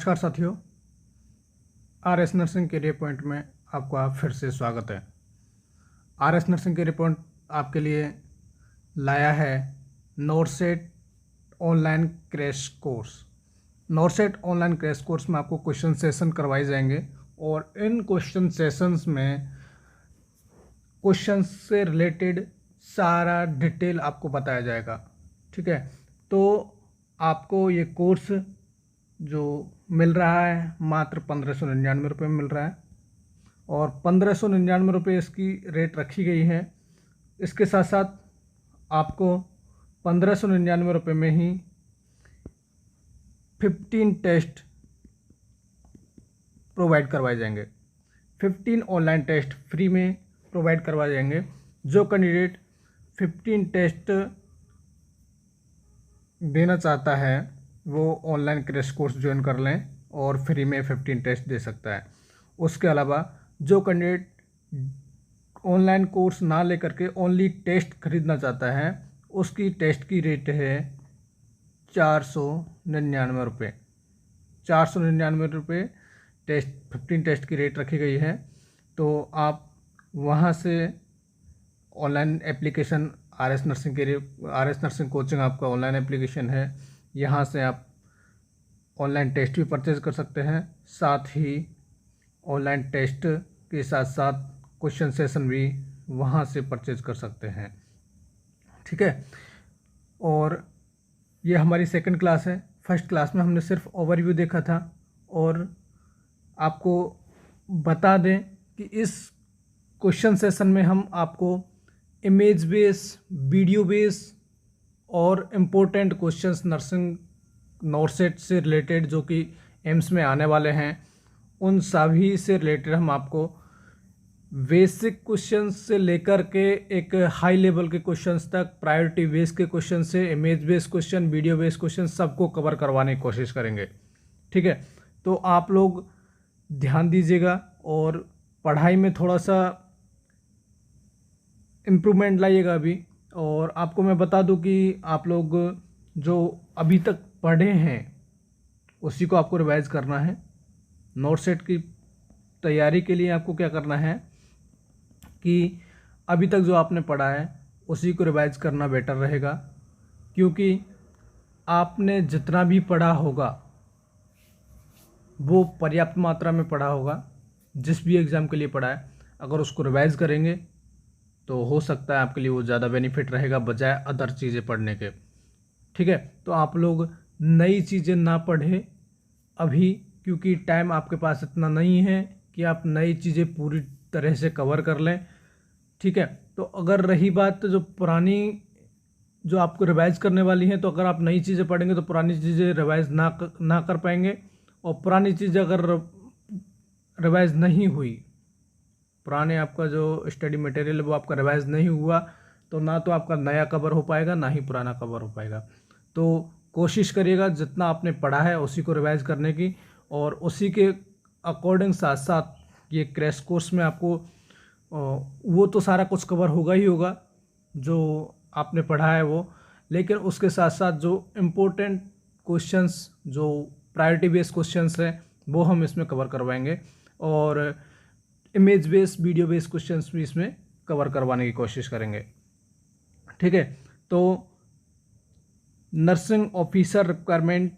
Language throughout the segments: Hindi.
नमस्कार साथियों, R S nursing career point में आपका फिर से स्वागत है। R S nursing career point आपके लिए लाया है NORCET online crash course. NORCET online crash course में आपको क्वेश्चन सेशन करवाए जाएंगे और इन क्वेश्चन सेशंस में क्वेश्चन से रिलेटेड सारा डिटेल आपको बताया जाएगा। ठीक है, तो आपको ये कोर्स जो मिल रहा है मात्र 1599 रुपये में मिल रहा है और 1599 रुपये इसकी रेट रखी गई है। इसके साथ साथ आपको 1599 रुपये में ही 15 टेस्ट प्रोवाइड करवाए जाएंगे। 15 ऑनलाइन टेस्ट फ्री में प्रोवाइड करवाए जाएंगे। जो कैंडिडेट 15 टेस्ट देना चाहता है वो ऑनलाइन क्रैश कोर्स ज्वाइन कर लें और फ्री में 15 टेस्ट दे सकता है। उसके अलावा जो कैंडिडेट ऑनलाइन कोर्स ना लेकर के ओनली टेस्ट खरीदना चाहता है उसकी टेस्ट की रेट है 499 रुपये। 499 रुपये टेस्ट 15 टेस्ट की रेट रखी गई है। तो आप वहाँ से online application are S nursing coaching आपका ऑनलाइन एप्लीकेशन है, यहाँ से आप ऑनलाइन टेस्ट भी परचेज कर सकते हैं। साथ ही ऑनलाइन टेस्ट के साथ साथ क्वेश्चन सेशन भी वहाँ से परचेज कर सकते हैं। ठीक है, और ये हमारी सेकंड क्लास है। फर्स्ट क्लास में हमने सिर्फ ओवरव्यू देखा था और आपको बता दें कि इस क्वेश्चन सेशन में हम आपको इमेज बेस, वीडियो बेस और इम्पोर्टेंट क्वेश्चंस नर्सिंग नोरसेट से रिलेटेड जो कि एम्स में आने वाले हैं उन सभी से रिलेटेड हम आपको बेसिक क्वेश्चंस से लेकर के एक हाई लेवल के क्वेश्चंस तक, प्रायोरिटी बेस के क्वेश्चन से image base question, video base question सबको कवर करवाने की कोशिश करेंगे। ठीक है, तो आप लोग ध्यान दीजिएगा और पढ़ाई में थोड़ा सा इम्प्रूवमेंट लाइएगा अभी। और आपको मैं बता दूं कि आप लोग जो अभी तक पढ़े हैं उसी को आपको रिवाइज करना है। नोरसेट की तैयारी के लिए आपको क्या करना है कि अभी तक जो आपने पढ़ा है उसी को रिवाइज करना बेटर रहेगा, क्योंकि आपने जितना भी पढ़ा होगा वो पर्याप्त मात्रा में पढ़ा होगा। जिस भी एग्ज़ाम के लिए पढ़ा है अगर उसको रिवाइज करेंगे तो हो सकता है आपके लिए वो ज़्यादा बेनिफिट रहेगा बजाय अदर चीज़ें पढ़ने के। ठीक है, तो आप लोग नई चीज़ें ना पढ़ें अभी, क्योंकि टाइम आपके पास इतना नहीं है कि आप नई चीज़ें पूरी तरह से कवर कर लें। ठीक है, तो अगर रही बात जो पुरानी जो आपको रिवाइज करने वाली हैं, तो अगर आप नई चीज़ें पढ़ेंगे तो पुरानी चीज़ें रिवाइज ना कर पाएंगे और पुरानी चीज़ें अगर रिवाइज नहीं हुई, पुराने आपका जो स्टडी मटेरियल है वो आपका रिवाइज नहीं हुआ तो ना तो आपका नया कवर हो पाएगा ना ही पुराना कवर हो पाएगा। तो कोशिश करिएगा जितना आपने पढ़ा है उसी को रिवाइज करने की और उसी के अकॉर्डिंग साथ साथ ये क्रैश कोर्स में आपको वो तो सारा कुछ कवर होगा ही होगा जो आपने पढ़ा है वो, लेकिन उसके साथ साथ जो इम्पोर्टेंट क्वेश्चंस, जो प्रायोरिटी बेस्ड क्वेश्चंस हैं वो हम इसमें कवर करवाएंगे और image based, video based questions भी इसमें कवर करवाने की कोशिश करेंगे। ठीक है, तो nursing officer requirement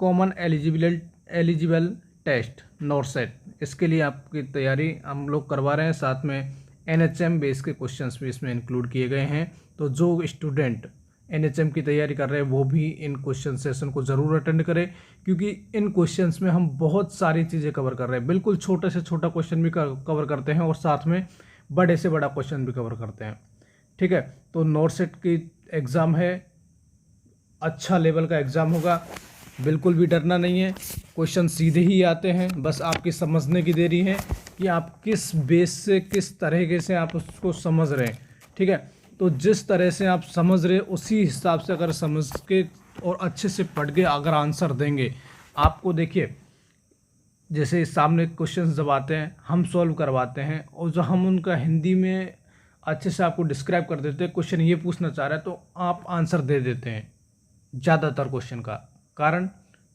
common eligible test NORCET, इसके लिए आपकी तैयारी हम लोग करवा रहे हैं। साथ में NHM बेस के क्वेश्चंस भी इसमें इंक्लूड किए गए हैं। तो जो स्टूडेंट NHM की तैयारी कर रहे हैं वो भी इन क्वेश्चन सेशन को ज़रूर अटेंड करें, क्योंकि इन क्वेश्चंस में हम बहुत सारी चीज़ें कवर कर रहे हैं। बिल्कुल छोटे से छोटा क्वेश्चन भी कवर करते हैं और साथ में बड़े से बड़ा क्वेश्चन भी कवर करते हैं। ठीक है, तो नोरसेट की एग्ज़ाम है, अच्छा लेवल का एग्ज़ाम होगा, बिल्कुल भी डरना नहीं है। क्वेश्चन सीधे ही आते हैं, बस आपकी समझने की देरी है कि आप किस बेस से, किस तरीके से आप उसको समझ रहे हैं। ठीक है, तो जिस तरह से आप समझ रहे उसी हिसाब से अगर समझ के और अच्छे से पढ़ के अगर आंसर देंगे, आपको देखिए जैसे सामने क्वेश्चन जब आते हैं हम सॉल्व करवाते हैं और जो हम उनका हिंदी में अच्छे से आपको डिस्क्राइब कर देते हैं, क्वेश्चन ये पूछना चाह रहा है तो आप आंसर दे देते हैं ज़्यादातर क्वेश्चन का। कारण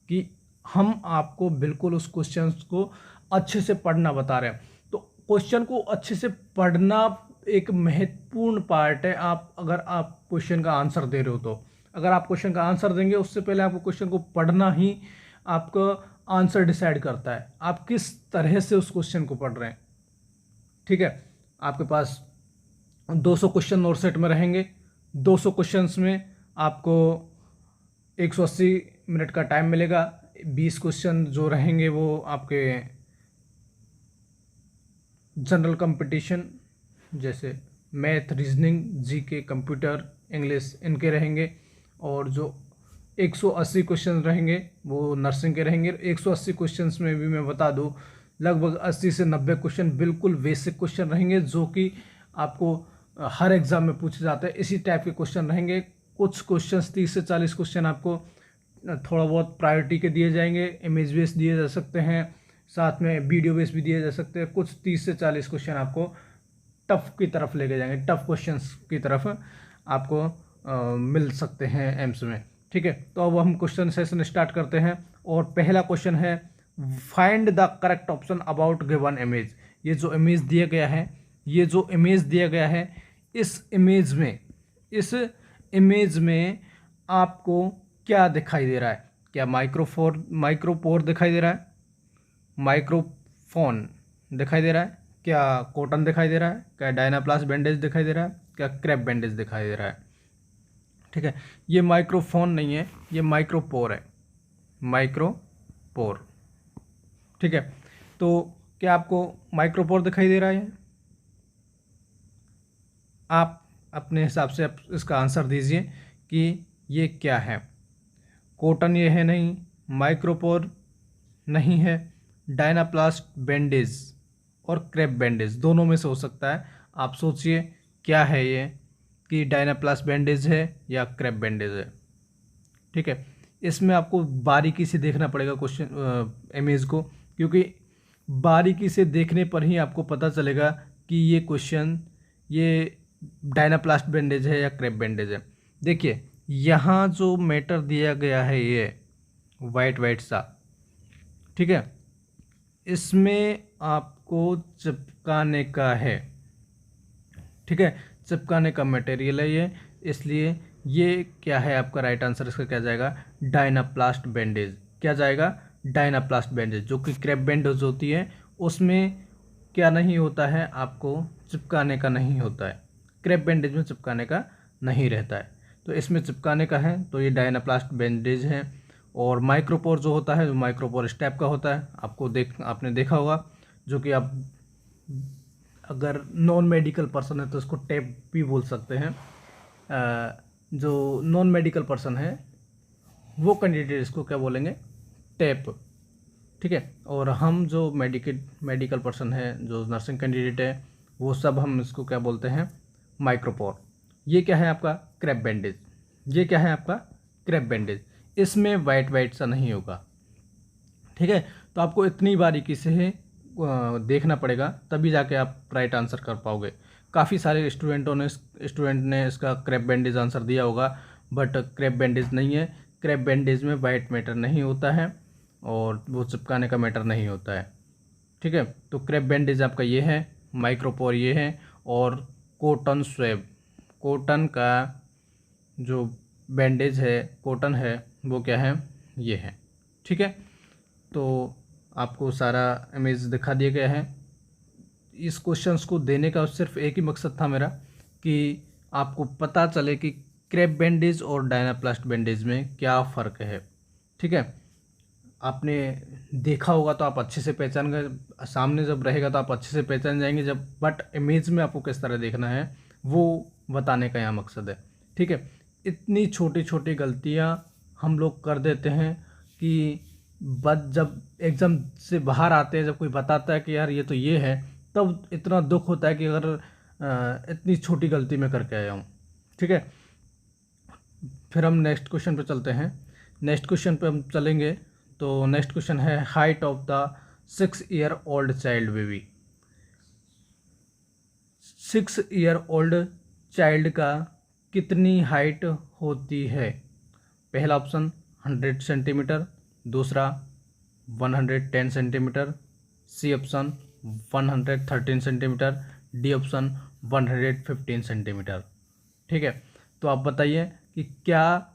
कि हम आपको बिल्कुल उस क्वेश्चन को अच्छे से पढ़ना बता रहे हैं। तो क्वेश्चन को अच्छे से पढ़ना एक महत्वपूर्ण पार्ट है। अगर आप क्वेश्चन का आंसर दे रहे हो तो अगर आप क्वेश्चन का आंसर देंगे उससे पहले आपको क्वेश्चन को पढ़ना ही आपका आंसर डिसाइड करता है, आप किस तरह से उस क्वेश्चन को पढ़ रहे हैं। ठीक है, आपके पास 200 क्वेश्चन नोट सेट में रहेंगे, 200 क्वेश्चंस में आपको 180 मिनट का टाइम मिलेगा। 20 क्वेश्चन जो रहेंगे वो आपके जनरल कंपटीशन जैसे math, reasoning, GK, computer, English इनके रहेंगे। और जो 180 क्वेश्चन रहेंगे वो नर्सिंग के रहेंगे। 180 क्वेश्चंस में भी मैं बता दूं लगभग 80 से 90 क्वेश्चन बिल्कुल बेसिक क्वेश्चन रहेंगे जो कि आपको हर एग्ज़ाम में पूछे जाते हैं। इसी टाइप के क्वेश्चन रहेंगे। कुछ क्वेश्चंस 30 से 40 क्वेश्चन आपको थोड़ा बहुत प्रायोरिटी के दिए जाएंगे, इमेज बेस दिए जा सकते हैं, साथ में वीडियो बेस भी दिए जा सकते हैं। कुछ 30 से 40 क्वेश्चन आपको टफ की तरफ लेके जाएंगे, टफ क्वेश्चंस की तरफ आपको मिल सकते हैं एम्स में। ठीक है, तो अब हम क्वेश्चन सेशन स्टार्ट करते हैं। और पहला क्वेश्चन है find the correct option about given image. ये जो इमेज दिया गया है, इस इमेज में आपको क्या दिखाई दे रहा है? क्या माइक्रोपोर दिखाई दे रहा है? माइक्रोफोन दिखाई दे रहा है? क्या कॉटन दिखाई दे रहा है? क्या डायनाप्लास्ट बैंडेज दिखाई दे रहा है? क्या क्रैप बैंडेज दिखाई दे रहा है? ठीक है, ये माइक्रोफोन नहीं है, ये माइक्रोपोर है, माइक्रोपोर। ठीक है, तो क्या आपको माइक्रोपोर दिखाई दे रहा है? आप अपने हिसाब से इसका आंसर दीजिए कि ये क्या है। कॉटन ये है नहीं, माइक्रोपोर नहीं है, डायनाप्लास्ट बैंडेज और क्रैप बैंडेज दोनों में से हो सकता है। आप सोचिए क्या है ये, कि डायनाप्लास्ट बैंडेज है या क्रैप बैंडेज है। ठीक है, इसमें आपको बारीकी से देखना पड़ेगा क्वेश्चन इमेज को, क्योंकि बारीकी से देखने पर ही आपको पता चलेगा कि ये क्वेश्चन ये डायनाप्लास्ट बैंडेज है या क्रैप बैंडेज है। देखिए यहाँ जो मैटर दिया गया है ये वाइट सा, ठीक है, इसमें आपको चिपकाने का है। ठीक है, चिपकाने का मटेरियल है ये, इसलिए ये क्या है आपका राइट आंसर इसका क्या जाएगा? डायनाप्लास्ट बैंडेज। क्या जाएगा? डायनाप्लास्ट बैंडेज। जो कि क्रैप बैंडेज होती है उसमें क्या नहीं होता है, आपको चिपकाने का नहीं होता है। क्रैप बैंडेज में चिपकाने का नहीं रहता है, तो इसमें चिपकाने का है, तो ये डायनाप्लास्ट बैंडेज है। और माइक्रोपोर जो होता है, जो माइक्रोपोर इस टाइप का होता है, आपने देखा होगा, जो कि आप अगर नॉन मेडिकल पर्सन है तो इसको टेप भी बोल सकते हैं। जो नॉन मेडिकल पर्सन है वो कैंडिडेट इसको क्या बोलेंगे? टेप। ठीक है, और हम जो मेडिकल पर्सन है, जो नर्सिंग कैंडिडेट है, वो सब हम इसको क्या बोलते हैं? माइक्रोपोर। ये क्या है आपका? Krebs bandage. ये क्या है आपका? Krebs bandage. इसमें वाइट सा नहीं होगा। ठीक है, तो आपको इतनी बारीकी से देखना पड़ेगा, तभी जाके आप राइट आंसर कर पाओगे। काफ़ी सारे स्टूडेंट ने इसका क्रैप बैंडेज आंसर दिया होगा, बट क्रैप बैंडेज नहीं है। क्रैप बैंडेज में वाइट मैटर नहीं होता है और वो चिपकाने का मैटर नहीं होता है। ठीक है, तो क्रैप बैंडेज आपका ये है, माइक्रोपोर ये है, और कॉटन स्वैब, कॉटन का जो बैंडेज है, कॉटन है, वो क्या है? ये है। ठीक है, तो आपको सारा इमेज दिखा दिया गया है। इस क्वेश्चंस को देने का सिर्फ एक ही मकसद था मेरा, कि आपको पता चले कि क्रैप बैंडेज और डायनाप्लास्ट बैंडेज में क्या फ़र्क है। ठीक है, आपने देखा होगा तो आप अच्छे से पहचान गए, सामने जब रहेगा तो आप अच्छे से पहचान जाएंगे जब, बट इमेज में आपको किस तरह देखना है वो बताने का यहाँ मकसद है। ठीक है, इतनी छोटी छोटी गलतियाँ हम लोग कर देते हैं कि बस जब एग्ज़ाम से बाहर आते हैं, जब कोई बताता है कि यार ये तो ये है, तब इतना दुख होता है कि अगर इतनी छोटी गलती मैं करके आया हूँ। ठीक है, फिर हम नेक्स्ट क्वेश्चन पे चलते हैं। नेक्स्ट क्वेश्चन पे हम चलेंगे तो नेक्स्ट क्वेश्चन है height of the 6 year old child baby. 6 year old child का कितनी हाइट होती है? पहला ऑप्शन 100 सेंटीमीटर, दूसरा 110 centimetre, C option 113 centimetre, D option 115 centimetre. ठीक है, तो आप बताइए कि क्या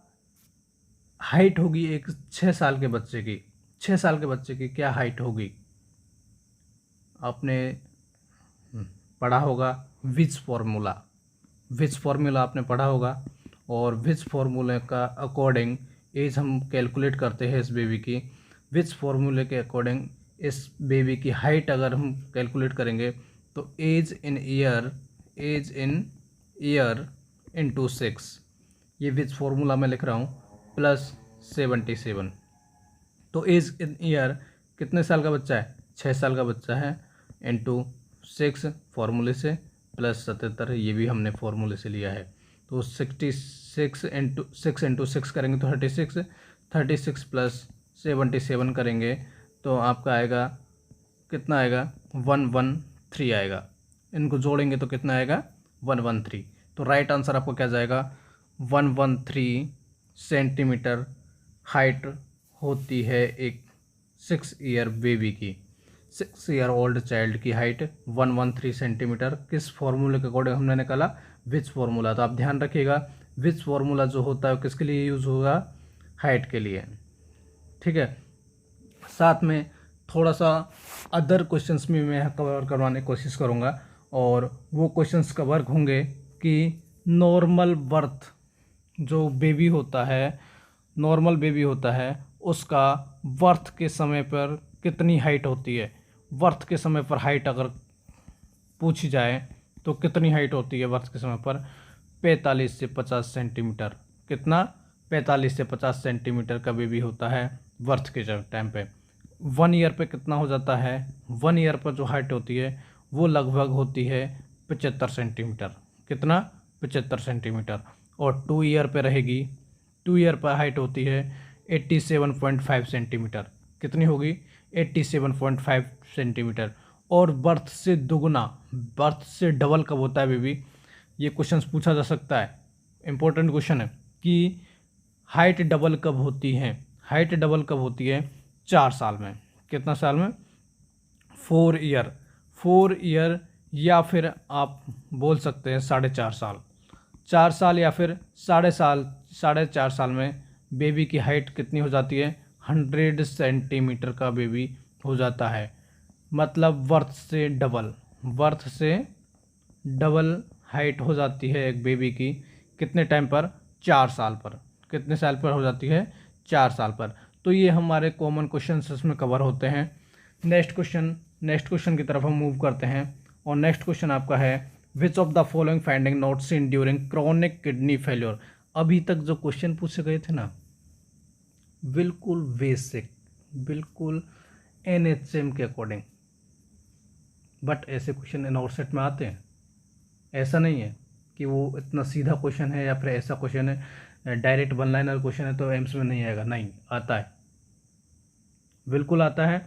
हाइट होगी एक 6 साल के बच्चे की, 6 साल के बच्चे की क्या हाइट होगी। आपने पढ़ा होगा विच फार्मूला, विच फार्मूला आपने पढ़ा होगा, और विच फार्मूले का अकॉर्डिंग एज हम कैलकुलेट करते हैं इस बेबी की। विच फार्मूले के अकॉर्डिंग इस बेबी की हाइट अगर हम कैलकुलेट करेंगे तो एज इन ईयर इंटू 6, ये विच फार्मूला मैं लिख रहा हूँ, प्लस 77। तो एज इन ईयर कितने साल का बच्चा है, 6 साल का बच्चा है, इंटू 6 फार्मूले से, प्लस 77, ये भी हमने फार्मूले से लिया है। तो 66 इंटू 6 करेंगे तो 36, 36 प्लस 77 करेंगे तो आपका आएगा, कितना आएगा, 113 आएगा। इनको जोड़ेंगे तो कितना आएगा, 113। तो राइट आंसर आपको क्या जाएगा, 113 सेंटीमीटर हाइट होती है एक 6 ईयर बेबी की, 6 ईयर ओल्ड चाइल्ड की हाइट 113 सेंटीमीटर। किस फार्मूले के अकॉर्डिंग हमने निकाला, विच फार्मूला। तो आप ध्यान रखिएगा विच फार्मूला जो होता है किसके लिए यूज़ होगा, हाइट के लिए। ठीक है, साथ में थोड़ा सा अदर क्वेश्चंस भी मैं कवर करवाने की कोशिश करूँगा, और वो क्वेश्चंस कवर होंगे कि नॉर्मल बर्थ जो बेबी होता है, नॉर्मल बेबी होता है उसका बर्थ के समय पर कितनी हाइट होती है। बर्थ के समय पर हाइट अगर पूछी जाए तो कितनी हाइट होती है बर्थ के समय पर, 45 से 50 सेंटीमीटर। कितना, 45 से 50 सेंटीमीटर का बेबी होता है बर्थ के टाइम पे। 1 ईयर पे कितना हो जाता है, 1 ईयर पर जो हाइट होती है वो लगभग होती है 75 सेंटीमीटर। कितना, 75 सेंटीमीटर। और 2 ईयर पे रहेगी, 2 ईयर पर हाइट होती है 87.5 सेंटीमीटर। कितनी होगी, 87.5 सेंटीमीटर। और बर्थ से दुगना, बर्थ से डबल कब होता है बेबी, ये क्वेश्चन पूछा जा सकता है, इंपॉर्टेंट क्वेश्चन है कि हाइट डबल कब होती है। हाइट डबल कब होती है, 4 साल में। कितना साल में, 4 ईयर, 4 ईयर, या फिर आप बोल सकते हैं 4.5 साल, 4 साल या फिर 4.5 साल में बेबी की हाइट कितनी हो जाती है, 100 सेंटीमीटर का बेबी हो जाता है। मतलब बर्थ से डबल हाइट हो जाती है एक बेबी की, कितने टाइम पर, 4 साल पर। कितने साल पर हो जाती है, 4 साल पर। तो ये हमारे कॉमन क्वेश्चन इसमें कवर होते हैं। नेक्स्ट क्वेश्चन की तरफ हम मूव करते हैं, और नेक्स्ट क्वेश्चन आपका है which of the following finding not seen during chronic kidney failure. अभी तक जो क्वेश्चन पूछे गए थे ना, बिल्कुल बेसिक, बिल्कुल एनएचएम के अकॉर्डिंग, बट ऐसे क्वेश्चन इन सेट में आते हैं। ऐसा नहीं है कि वो इतना सीधा क्वेश्चन है या फिर ऐसा क्वेश्चन है डायरेक्ट 1 लाइनर क्वेश्चन है तो एम्स में नहीं आएगा, नहीं आता है, बिल्कुल आता है।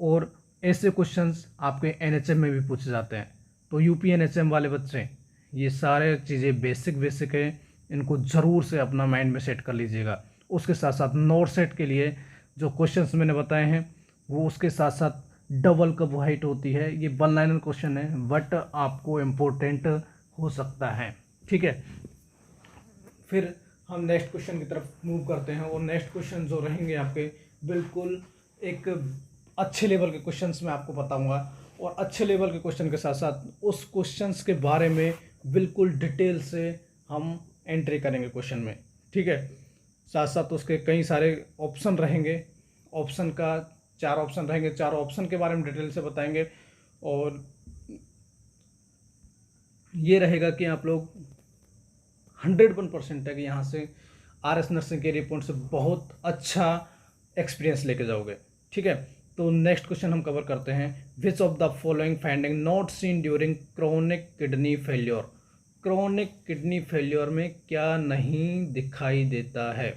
और ऐसे क्वेश्चंस आपके एनएचएम में भी पूछे जाते हैं। तो यूपी एनएचएम वाले बच्चे, ये सारे चीज़ें बेसिक है, इनको ज़रूर से अपना माइंड में सेट कर लीजिएगा। उसके साथ साथ नॉट सेट के लिए जो क्वेश्चंस मैंने बताए हैं वो उसके साथ साथ डबल कब हाइट होती है, ये 1 लाइनर क्वेश्चन है बट आपको इम्पोर्टेंट हो सकता है। ठीक है, फिर हम नेक्स्ट क्वेश्चन की तरफ मूव करते हैं, और नेक्स्ट क्वेश्चन जो रहेंगे आपके बिल्कुल एक अच्छे लेवल के क्वेश्चंस मैं आपको बताऊंगा, और अच्छे लेवल के क्वेश्चन के साथ साथ उस क्वेश्चंस के बारे में बिल्कुल डिटेल से हम एंट्री करेंगे क्वेश्चन में। ठीक है, साथ साथ उसके कई सारे ऑप्शन रहेंगे, ऑप्शन का 4 ऑप्शन रहेंगे, 4 ऑप्शन के बारे में डिटेल से बताएंगे। और ये रहेगा कि आप लोग 101% है कि यहाँ से RS नर्सिंग के रिपोर्ट से बहुत अच्छा एक्सपीरियंस लेके जाओगे। ठीक है, तो नेक्स्ट क्वेश्चन हम कवर करते हैं which of the following finding not seen during chronic kidney failure. Chronic kidney failure में क्या नहीं दिखाई देता है,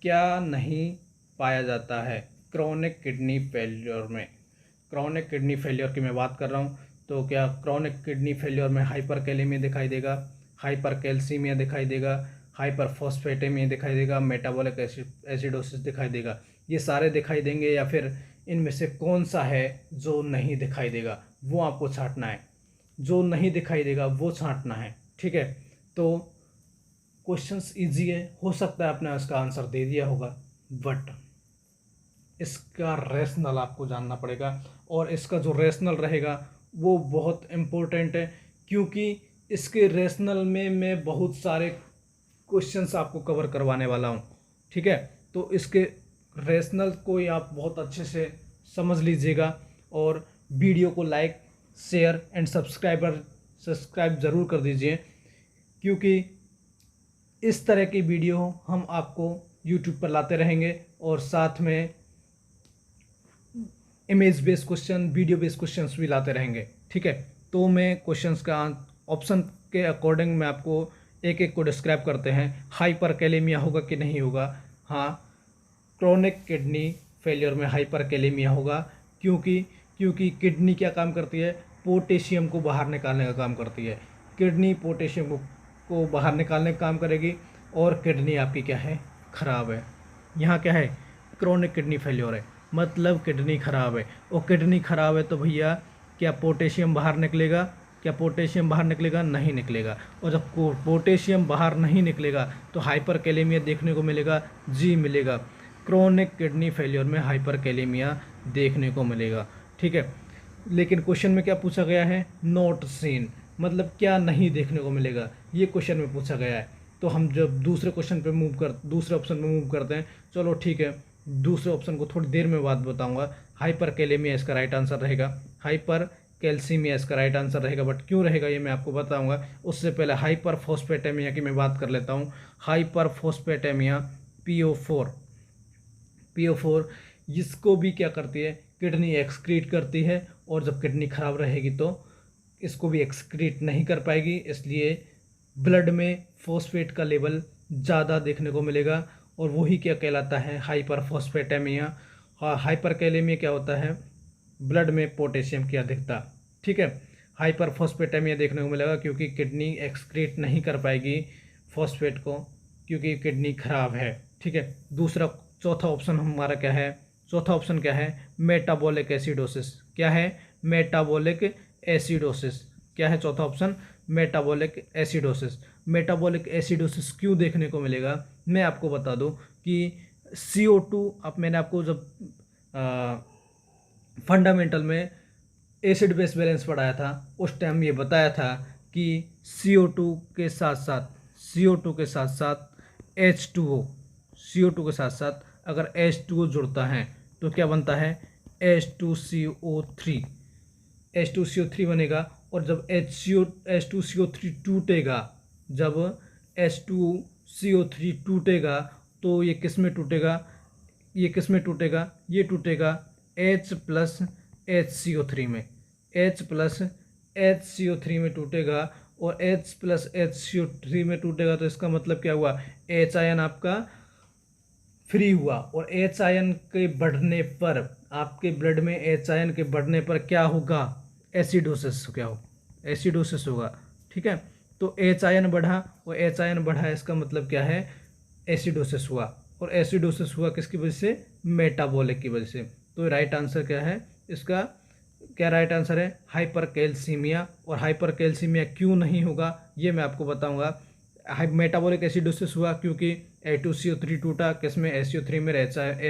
क्या नहीं पाया जाता है क्रोनिक किडनी फेल्योर में। क्रोनिक किडनी फेल्योर की मैं बात कर रहा हूँ, तो क्या क्रोनिक किडनी फेल्योर में हाइपरकैलेमिया दिखाई देगा, हाइपरकैल्सीमिया दिखाई देगा, हाइपरफॉस्फेटेमिया दिखाई देगा, मेटाबॉलिक एसिडोसिस दिखाई देगा। ये सारे दिखाई देंगे या फिर इनमें से कौन सा है जो नहीं दिखाई देगा, वो आपको छांटना है। जो नहीं दिखाई देगा वो छांटना है, ठीक है। तो क्वेश्चंस इजी है, हो सकता है आपने इसका आंसर दे दिया होगा, बट इसका रेशनल आपको जानना पड़ेगा, और इसका जो रेशनल रहेगा वो बहुत इम्पोर्टेंट है, क्योंकि इसके रेशनल में मैं बहुत सारे क्वेश्चंस आपको कवर करवाने वाला हूँ, ठीक है। तो इसके रेशनल को ही आप बहुत अच्छे से समझ लीजिएगा, और वीडियो को लाइक, शेयर एंड सब्सक्राइब ज़रूर कर दीजिए, क्योंकि इस तरह की वीडियो हम आपको यूट्यूब पर लाते रहेंगे, और साथ में image based question, video based questions भी लाते रहेंगे, ठीक है। तो मैं क्वेश्चंस का ऑप्शन के अकॉर्डिंग मैं आपको एक एक को डिस्क्राइब करते हैं। हाइपरकैलेमिया होगा कि नहीं होगा? हाँ, क्रोनिक किडनी फेलियर में हाइपरकैलेमिया होगा, क्योंकि किडनी क्या काम करती है? पोटेशियम को बाहर निकालने का काम करती है। किडनी पोटेशियम को बाहर निकालने का काम करेगी, और किडनी आपकी क्या है? ख़राब है। यहाँ क्या है? क्रोनिक किडनी फेलियर है, मतलब किडनी ख़राब है। और किडनी ख़राब है तो भैया क्या पोटेशियम बाहर निकलेगा? क्या पोटेशियम बाहर निकलेगा? नहीं निकलेगा। और जब पोटेशियम बाहर नहीं निकलेगा तो हाइपरकैलेमिया देखने को मिलेगा? जी मिलेगा। क्रोनिक किडनी फेलियर में हाइपरकैलेमिया देखने को मिलेगा, ठीक है। लेकिन क्वेश्चन में क्या पूछा गया है? नॉट सीन, मतलब क्या नहीं देखने को मिलेगा, ये क्वेश्चन में पूछा गया है। तो हम जब दूसरे ऑप्शन पे मूव करते हैं, चलो ठीक है, दूसरे ऑप्शन को थोड़ी देर में बाद बताऊंगा। हाइपरकैलेमिया इसका राइट आंसर रहेगा, हाइपरकैल्सीमिया इसका राइट आंसर रहेगा, बट क्यों रहेगा ये मैं आपको बताऊंगा। उससे पहले हाइपरफॉस्फेटेमिया की मैं बात कर लेता हूँ। हाइपरफॉस्फेटेमिया PO4 इसको भी क्या करती है? किडनी एक्सक्रीट करती है, और जब किडनी खराब रहेगी तो इसको भी एक्सक्रीट नहीं कर पाएगी, इसलिए ब्लड में फॉस्फेट का लेवल ज़्यादा देखने को मिलेगा, और वही क्या कहलाता है? हाइपरफॉस्फेटेमिया। हाइपरकैलेमिया क्या होता है? ब्लड में पोटेशियम की अधिकता, ठीक है। हाइपरफॉस्फेटेमिया देखने को मिलेगा क्योंकि किडनी एक्सक्रीट नहीं कर पाएगी फॉस्फेट को, क्योंकि किडनी खराब है, ठीक है। चौथा ऑप्शन हमारा क्या है? चौथा ऑप्शन क्या है? Metabolic acidosis. क्या है? Metabolic acidosis. क्या है चौथा option? Metabolic acidosis. Metabolic acidosis क्यों देखने को मिलेगा? मैं आपको बता दूं कि CO2, अब मैंने आपको जब फंडामेंटल में एसिड बेस बैलेंस पढ़ाया था, उस टाइम ये बताया था कि CO2 के साथ साथ H2O, CO2 के साथ साथ अगर H2O जुड़ता है तो क्या बनता है? H2CO3 बनेगा। और जब H2CO3 टूटेगा, तो ये किस में टूटेगा? ये टूटेगा H प्लस HCO3 में, H+HCO3 में टूटेगा। और H+HCO3 में टूटेगा तो इसका मतलब क्या हुआ? H आयन आपका फ्री हुआ, और H आयन के बढ़ने पर, आपके ब्लड में H आयन के बढ़ने पर क्या होगा? एसिडोसिस होगा, ठीक है। तो H आयन बढ़ा, और H आयन बढ़ा, इसका मतलब क्या है? एसिडोसिस हुआ। और एसिडोसिस हुआ किसकी वजह से? मेटाबॉलिक की वजह से। तो राइट आंसर क्या है इसका? क्या राइट आंसर है? हाइपरकैल्सीमिया। और हाइपरकैल्सीमिया क्यों नहीं होगा ये मैं आपको बताऊंगा। मेटाबॉलिक एसिडोसिस हुआ क्योंकि H2CO3 टूटा, किसमें? HCO3 में,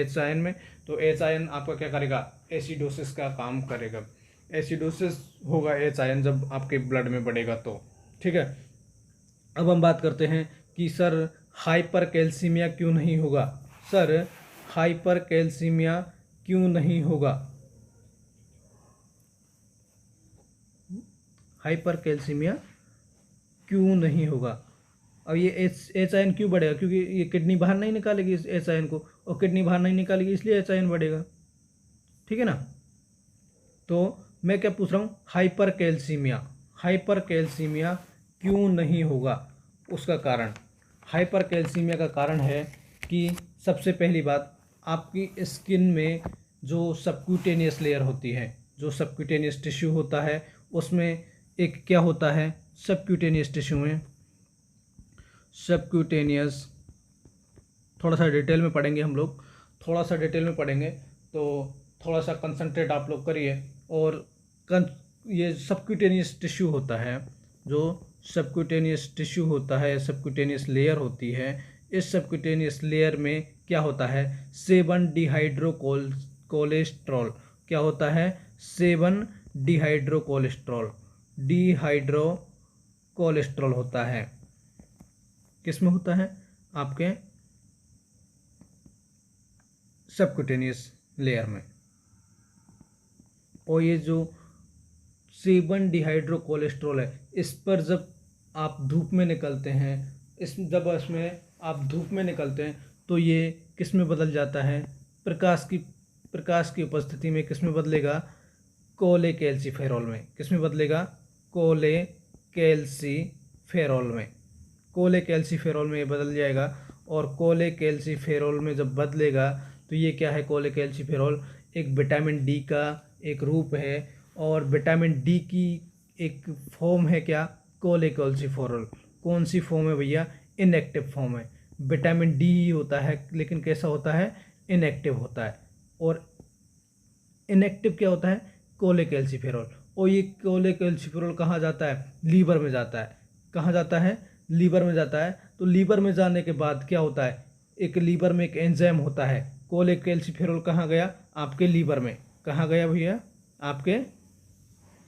H आयन में। तो H आयन आपका क्या करेगा? एसिडोसिस का काम करेगा। एसिडोसिस होगा H आयन जब आपके ब्लड में बढ़ेगा तो, ठीक है। अब हम बात करते हैं कि सर हाइपरकैल्सीमिया क्यों नहीं होगा? सर हाइपरकैल्सीमिया क्यों नहीं होगा? हाइपरकैल्सीमिया क्यों नहीं होगा? अब ये एच आयन क्यों बढ़ेगा? क्योंकि ये किडनी बाहर नहीं निकालेगी इस एच आयन को, और किडनी बाहर नहीं निकालेगी इसलिए एच आयन बढ़ेगा, ठीक है ना। तो मैं क्या पूछ रहा हूँ? हाइपरकैल्सीमिया क्यों नहीं होगा? उसका कारण, हाइपरकैल्सीमिया का कारण है कि सबसे पहली बात, आपकी स्किन में जो सबक्यूटेनियस लेयर होती है, जो सबक्यूटेनियस टिश्यू होता है, उसमें एक क्या होता है? सबक्यूटेनियस टिश्यू में, थोड़ा सा डिटेल में पढ़ेंगे हम लोग। थोड़ा सा डिटेल में पढ़ेंगे, तो थोड़ा सा कंसंट्रेट आप लोग करिए। और ये सबक्यूटेनियस टिश्यू होता है, जो सबक्यूटेनियस टिश्यू होता है, सबक्यूटेनियस लेयर होती है, इस सबक्यूटेनियस लेयर में क्या होता है, 7 डिहाइड्रो कोलेस्ट्रॉल। क्या होता है, 7 डिहाइड्रो कोलेस्ट्रॉल होता है। किस में होता है, आपके सबक्यूटेनियस लेयर में। और ये जो 7 डिहाइड्रो कोलेस्ट्रॉल है, इस पर जब आप धूप में निकलते हैं, जब इसमें आप धूप में निकलते हैं तो ये किस में बदल जाता है, प्रकाश की उपस्थिति में किस में बदलेगा, कोलेकैल्सिफेरॉल में। किस में बदलेगा, कोलेकैल्सिफेरॉल में। कोलेकैल्सिफेरॉल में ये बदल जाएगा। और कोलेकैल्सिफेरॉल में जब बदलेगा तो ये क्या है, कोलेकैल्सिफेरॉल एक विटामिन डी का एक रूप है। और विटामिन डी की एक फॉर्म है क्या, कोलेकैल्सिफेरॉल। कौन सी फॉर्म है भैया, इनएक्टिव फॉर्म है। विटामिन डी ही होता है, लेकिन कैसा होता है, इनएक्टिव होता है। और इनएक्टिव क्या होता है, कोलेकैल्सिफेरॉल। और ये कोलेकैल्सिफेरॉल कहाँ जाता है, लीवर में जाता है। कहाँ जाता है, लीवर में जाता है। तो लीवर में जाने के बाद क्या होता है, एक लीवर में एक एंजाइम होता है। कोलेकैल्सिफेरॉल कहाँ गया, आपके लीवर में। कहाँ गया भैया, आपके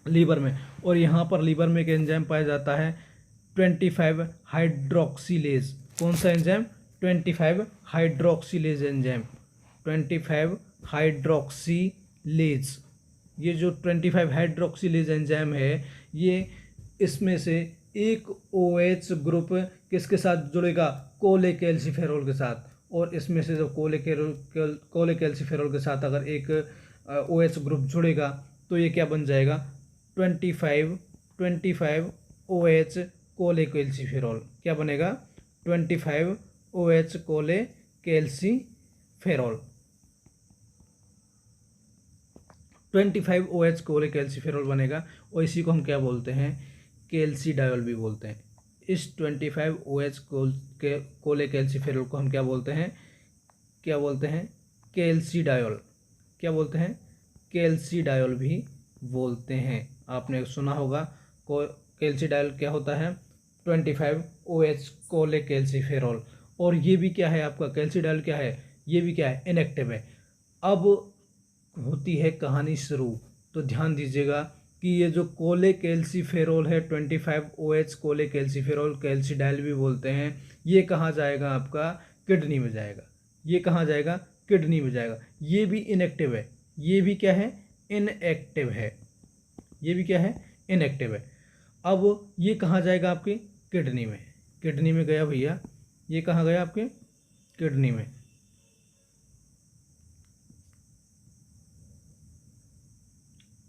लीवर में। और यहाँ पर लीवर में एक एंजाइम पाया जाता है 25 हाइड्रोक्सीलेज। कौन सा एंजाइम, 25 हाइड्रोक्सीलेज एंजाइम। 25 हाइड्रोक्सीलेज, ये जो 25 हाइड्रोक्सीलेज एंजाइम है, ये इसमें से एक OH ग्रुप किसके साथ जुड़ेगा, कोलेकैल्सिफेरॉल के साथ। और इसमें से जो कोलेकैल्सिफेरॉल के साथ अगर एक OH ग्रुप जुड़ेगा तो ये क्या बन जाएगा, 25 OH कोलेकैल्सिफेरॉल। क्या बनेगा, 25 OH कोलेकैल्सिफेरॉल। 25 OH कोलेकैल्सिफेरॉल बनेगा। और इसी को हम क्या बोलते हैं, कैल्सीडायोल भी बोलते हैं। इस 25 OH कोलेकैल्सिफेरॉल को हम क्या बोलते हैं, कैल्सीडायोल। क्या बोलते हैं, कैल्सीडायोल भी बोलते हैं। आपने सुना होगा, कैल्सीडायोल क्या होता है, 25 OH कोलेकैल्सिफेरॉल। और ये भी क्या है, आपका कैल्सीडायोल क्या है, ये भी क्या है, इनएक्टिव है। अब होती है कहानी शुरू। तो ध्यान दीजिएगा कि ये जो कोलेकैल्सिफेरॉल है, 25 OH कोलेकैल्सिफेरॉल, कैल्सीडायोल भी बोलते हैं, ये कहाँ जाएगा, आपका किडनी में जाएगा। ये कहाँ जाएगा, किडनी में जाएगा। ये भी इनएक्टिव है, ये भी क्या है, इनएक्टिव है। ये भी क्या है, इनएक्टिव है। अब ये कहाँ जाएगा, आपकी किडनी में। किडनी में गया भैया, ये कहाँ गया, आपके किडनी में।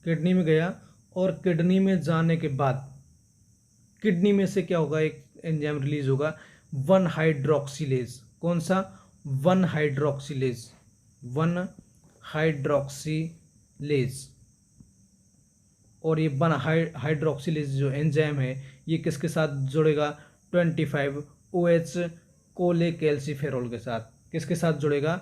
किडनी में गया। और किडनी में जाने के बाद किडनी में से क्या होगा, एक एंजाइम रिलीज होगा, 1 हाइड्रोक्सीलेज। कौन सा, 1 हाइड्रोक्सीलेज। 1 हाइड्रोक्सीलेज। और ये 1 हाइड्रोक्सीलेज जो एंजाइम है, ये किसके साथ जुड़ेगा, 25 OH कोलेकैल्सिफेरॉल के साथ। किसके साथ जुड़ेगा,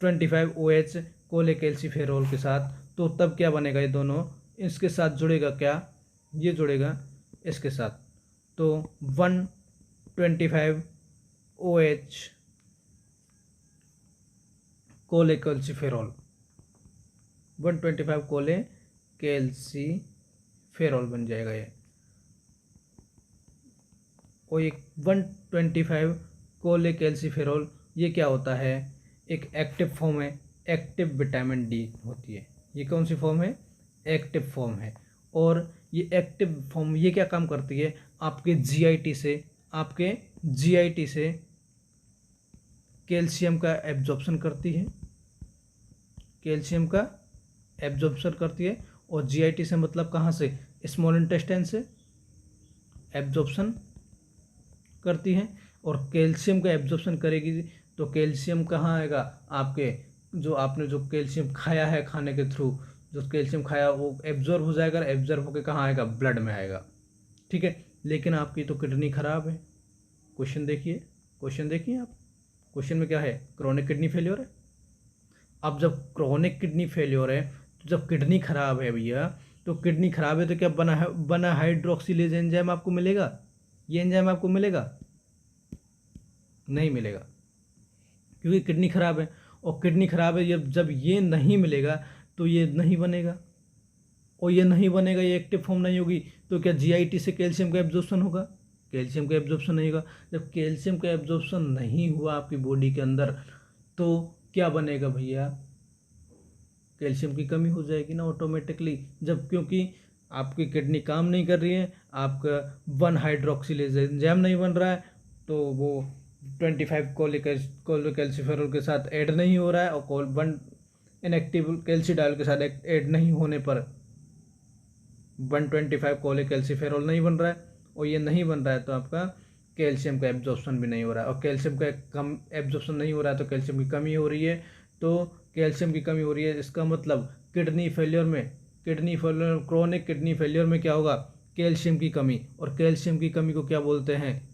25 OH कोलेकैल्सिफेरॉल के साथ। तो तब क्या बनेगा, ये दोनों इसके साथ जुड़ेगा, क्या, ये जुड़ेगा इसके साथ। तो 125 OH कोलेकैल्सिफेरॉल, 125 कोलेकैल्सिफेरॉल बन जाएगा ये। और ये 125 कोलेकैल्सिफेरॉल ये क्या होता है, एक एक्टिव फॉर्म है, एक्टिव विटामिन डी होती है। ये कौन सी फॉर्म है, एक्टिव फॉर्म है। और ये एक्टिव फॉर्म ये क्या काम करती है, आपके जीआईटी से कैल्शियम का एब्जॉर्प्शन करती है। कैल्शियम का एब्जॉर्प्शन करती है। और जीआईटी से मतलब कहाँ से, स्मॉल इंटेस्टाइन से एब्जॉर्प्शन करती है। और कैल्शियम का एब्जॉर्प्शन करेगी तो कैल्शियम कहाँ आएगा, आपके जो आपने जो कैल्शियम खाया है, खाने के थ्रू जो कैल्शियम खाया वो एब्जॉर्ब हो जाएगा। एब्जॉर्ब होकर कहाँ आएगा, ब्लड में आएगा। ठीक है, लेकिन आपकी तो किडनी खराब है। क्वेश्चन देखिए आप, क्वेश्चन में क्या है, क्रॉनिक किडनी फेलियर है। अब जब क्रोनिक किडनी फेल्योर है, तो जब किडनी खराब है भैया, तो किडनी खराब है तो क्या बना हाइड्रोक्सिलेज एंजाइम आपको मिलेगा? ये एंजाइम आपको मिलेगा? नहीं मिलेगा, क्योंकि किडनी खराब है। और किडनी खराब है, जब ये नहीं मिलेगा तो ये नहीं बनेगा, और ये नहीं बनेगा, ये एक्टिव फॉर्म नहीं होगी, तो क्या जीआईटी से कैल्शियम का एब्जॉर्प्शन होगा? कैल्शियम का एब्जॉर्प्शन नहीं होगा। जब कैल्शियम का एब्जॉर्प्शन नहीं हुआ आपकी बॉडी के अंदर, तो क्या बनेगा भैया? कैल्शियम की कमी हो जाएगी ना ऑटोमेटिकली। जब क्योंकि आपकी किडनी काम नहीं कर रही है, आपका 1 हाइड्रोक्सिलेज एंजाइम नहीं बन रहा है, तो वो 25 कोलेकैल्सिफेरॉल के साथ ऐड नहीं हो रहा है, और 1 इनएक्टिव कैल्सिडाइल के साथ ऐड नहीं होने पर 125 कोलेकैल्सिफेरॉल नहीं बन रहा है, और ये नहीं बन रहा है तो आपका कैल्शियम का एब्जॉर्प्शन भी नहीं हो रहा है, और कैल्शियम का कम एब्जॉर्प्शन नहीं हो रहा है तो कैल्शियम की कमी हो रही है। तो कैल्शियम की कमी हो रही है, इसका मतलब क्रोनिक किडनी फेलियर में क्या होगा? कैल्शियम की कमी, और कैल्शियम की कमी को क्या बोलते हैं?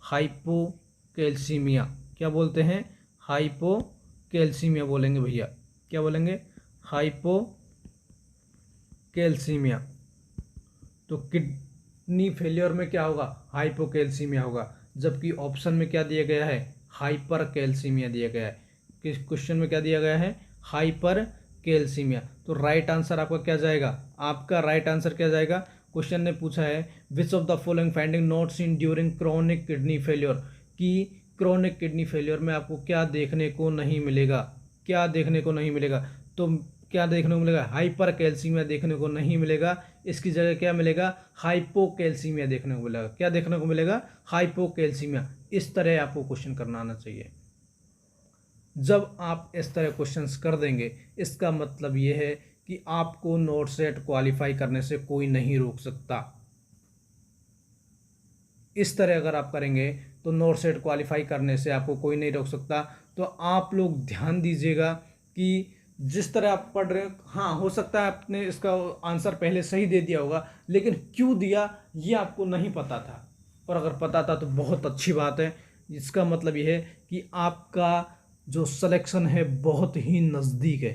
हाइपोकैल्सीमिया। क्या बोलते हैं? हाइपोकैल्सीमिया बोलेंगे भैया। क्या बोलेंगे? हाइपोकैल्सीमिया। तो किडनी फेलियर में क्या होगा? हाइपोकैल्सीमिया होगा। जबकि ऑप्शन में क्या दिया गया है? हाइपर कैल्सीमिया दिया गया है। किस क्वेश्चन में क्या दिया गया है? Hyper calcaemia. तो राइट आंसर आपका क्या जाएगा? आपका राइट आंसर क्या जाएगा? क्वेश्चन ने पूछा है which of the following finding not seen during chronic kidney failure, कि क्रोनिक किडनी फेलियर में आपको क्या देखने को नहीं मिलेगा? क्या देखने को नहीं मिलेगा? तो क्या देखने को मिलेगा? हाइपर कैल्सीमिया देखने को नहीं मिलेगा, इसकी जगह क्या मिलेगा? हाइपोकैल्सीमिया देखने को मिलेगा। क्या देखने को मिलेगा? हाइपोकैल्सीमिया। इस तरह आपको क्वेश्चन करना आना चाहिए। जब आप इस तरह क्वेश्चंस कर देंगे, इसका मतलब ये है कि आपको नोट सेट क्वालिफाई करने से कोई नहीं रोक सकता। इस तरह अगर आप करेंगे तो नोट सेट क्वालिफाई करने से आपको कोई नहीं रोक सकता। तो आप लोग ध्यान दीजिएगा कि जिस तरह आप पढ़ रहे हैं, हाँ हो सकता है आपने इसका आंसर पहले सही दे दिया होगा, लेकिन क्यों दिया ये आपको नहीं पता था, और अगर पता था तो बहुत अच्छी बात है। इसका मतलब ये है कि आपका जो सिलेक्शन है बहुत ही नज़दीक है।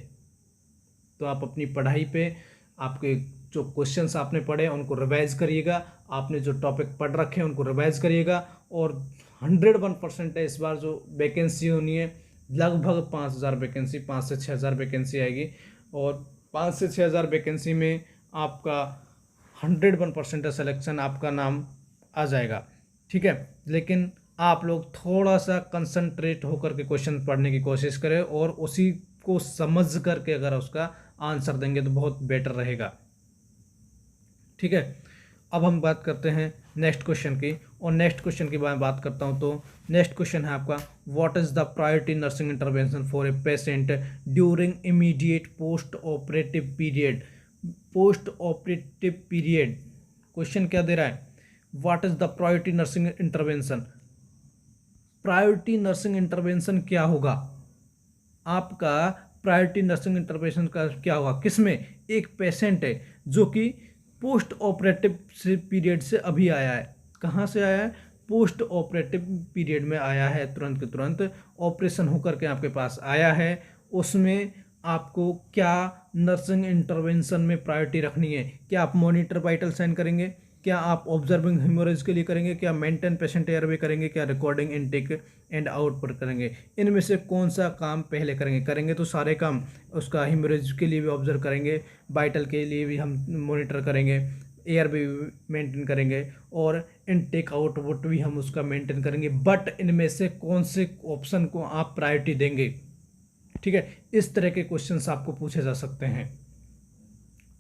तो आप अपनी पढ़ाई पे आपके जो क्वेश्चंस आपने पढ़े उनको रिवाइज करिएगा, आपने जो टॉपिक पढ़ रखे हैं उनको रिवाइज करिएगा, और 101% है इस बार जो वैकेंसी होनी है, लगभग 5000 वैकेंसी, 5 से 6000 वैकेंसी आएगी, और 5 से 6000 वैकेंसी में आपका 101% सिलेक्शन, आपका नाम आ जाएगा। ठीक है, लेकिन आप लोग थोड़ा सा कंसंट्रेट होकर के क्वेश्चन पढ़ने की कोशिश करें, और उसी को समझ करके अगर उसका आंसर देंगे तो बहुत बेटर रहेगा। ठीक है, अब हम बात करते हैं नेक्स्ट क्वेश्चन की, और नेक्स्ट क्वेश्चन की बात करता हूं तो नेक्स्ट क्वेश्चन है आपका what is the priority nursing intervention for a patient during immediate post operative period. Post operative period question क्या दे रहा है? What is the priority nursing intervention. Priority nursing intervention क्या होगा आपका? प्रायोरिटी नर्सिंग इंटरवेंशन का क्या होगा? किसमें? एक पेशेंट है जो कि पोस्ट ऑपरेटिव पीरियड से अभी आया है। कहाँ से आया है? पोस्ट ऑपरेटिव पीरियड में आया है, तुरंत के तुरंत ऑपरेशन होकर के आपके पास आया है। उसमें आपको क्या नर्सिंग इंटरवेंशन में प्रायोरिटी रखनी है? क्या आप मॉनिटर वाइटल साइन करेंगे? क्या आप ऑब्जर्विंग हेमोरेज के लिए करेंगे? क्या मेंटेन पेशेंट एयरवे करेंगे? क्या रिकॉर्डिंग इनटेक एंड आउटपुट करेंगे? इनमें से कौन सा काम पहले करेंगे तो सारे काम, उसका हेमोरेज के लिए भी ऑब्जर्व करेंगे, वाइटल के लिए भी हम मॉनिटर करेंगे, एयर भी मेंटेन करेंगे, और इनटेक आउटपुट भी हम उसका मेंटेन करेंगे। बट इनमें से कौन से ऑप्शन को आप प्रायोरिटी देंगे? ठीक है, इस तरह के क्वेश्चंस आपको पूछे जा सकते हैं।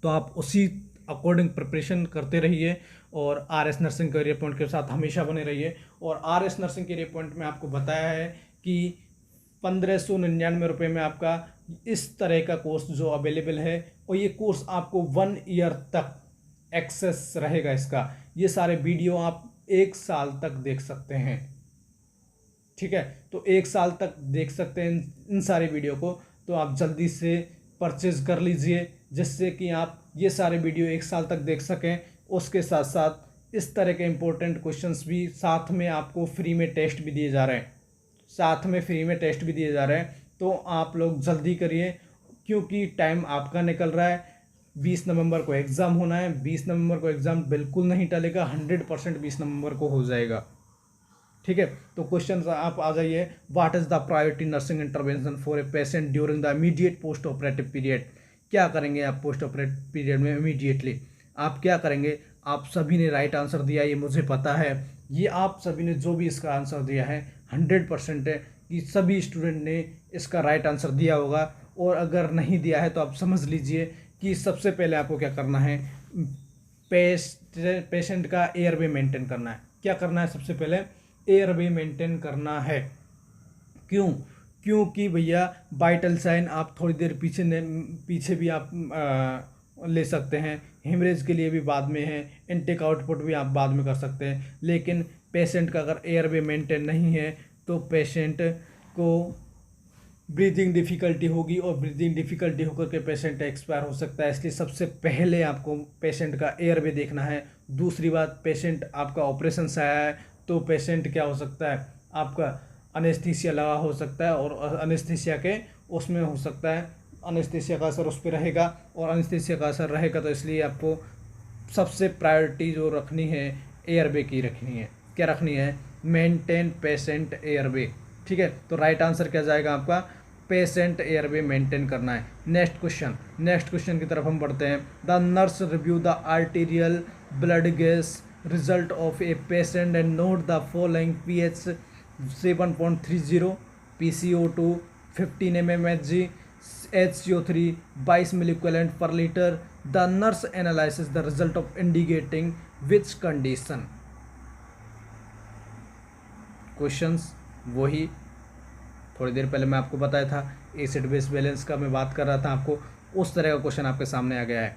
तो आप उसी अकॉर्डिंग प्रिपरेशन करते रहिए, और आरएस नर्सिंग करियर पॉइंट के साथ हमेशा बने रहिए। और आरएस नर्सिंग करियर पॉइंट में आपको बताया है कि 1599 रुपये में आपका इस तरह का कोर्स जो अवेलेबल है, और ये कोर्स आपको 1 ईयर तक एक्सेस रहेगा इसका। ये सारे वीडियो आप 1 साल तक देख सकते हैं। ठीक है, तो 1 साल तक देख सकते हैं इन सारे वीडियो को। तो आप जल्दी से परचेज कर लीजिए, जिससे कि आप ये सारे वीडियो 1 साल तक देख सकें। उसके साथ साथ इस तरह के इंपॉर्टेंट क्वेश्चंस भी साथ में आपको फ्री में टेस्ट भी दिए जा रहे हैं, तो आप लोग जल्दी करिए क्योंकि टाइम आपका निकल रहा है। 20 नवंबर को एग्ज़ाम होना है। 20 नवंबर को एग्ज़ाम बिल्कुल नहीं टलेगा, 100% 20 नवंबर को हो जाएगा। ठीक है, तो क्वेश्चन आप आ जाइए। What is the priority nursing intervention for a patient during the immediate post operative period. क्या करेंगे आप पोस्ट ऑपरेटिव पीरियड में इमीडिएटली, आप क्या करेंगे। आप सभी ने राइट आंसर दिया, ये मुझे पता है। ये आप सभी ने जो भी इसका आंसर दिया है 100% है कि सभी स्टूडेंट ने इसका राइट आंसर दिया होगा। और अगर नहीं दिया है तो आप समझ लीजिए कि सबसे पहले आपको क्या करना है, पेशेंट का एयरवे मेंटेन करना है। क्या करना है, सबसे पहले एयरवे मेंटेन करना है। क्यों, क्योंकि भैया वाइटल साइन आप थोड़ी देर पीछे भी आप ले सकते हैं। हेमरेज के लिए भी बाद में है, इनटेक आउटपुट भी आप बाद में कर सकते हैं। लेकिन पेशेंट का अगर एयरवे मेंटेन नहीं है तो पेशेंट को ब्रीदिंग डिफ़िकल्टी होगी और ब्रीदिंग डिफ़िकल्टी होकर के पेशेंट एक्सपायर हो सकता है। इसलिए सबसे पहले आपको पेशेंट का एयरवे देखना है। दूसरी बात, पेशेंट आपका ऑपरेशन से आया है तो पेशेंट क्या हो सकता है, आपका अनेस्थीसिया लगा हो सकता है और अनेस्थीसिया के उसमें हो सकता है अनेस्थीसिया का असर उस पर रहेगा और अनेस्थीसिया का असर रहेगा। तो इसलिए आपको सबसे प्रायोरिटी जो रखनी है एयरवे की रखनी है। क्या रखनी है, मेंटेन पेशेंट एयरवे। ठीक है, तो राइट आंसर क्या जाएगा आपका, पेशेंट एयरवे मेंटेन करना है। नेक्स्ट क्वेश्चन की तरफ हम बढ़ते हैं। The nurse review the arterial blood gas result of a patient and note the following pH 7.30, PCO2 15 mmHg, HCO3 22 मिलीक्वेलेंट पर litre. The nurse analysis the result of indicating which condition. Questions वही थोड़ी देर पहले मैं आपको बताया था, एसिड बेस बैलेंस का मैं बात कर रहा था आपको, उस तरह का क्वेश्चन आपके सामने आ गया है।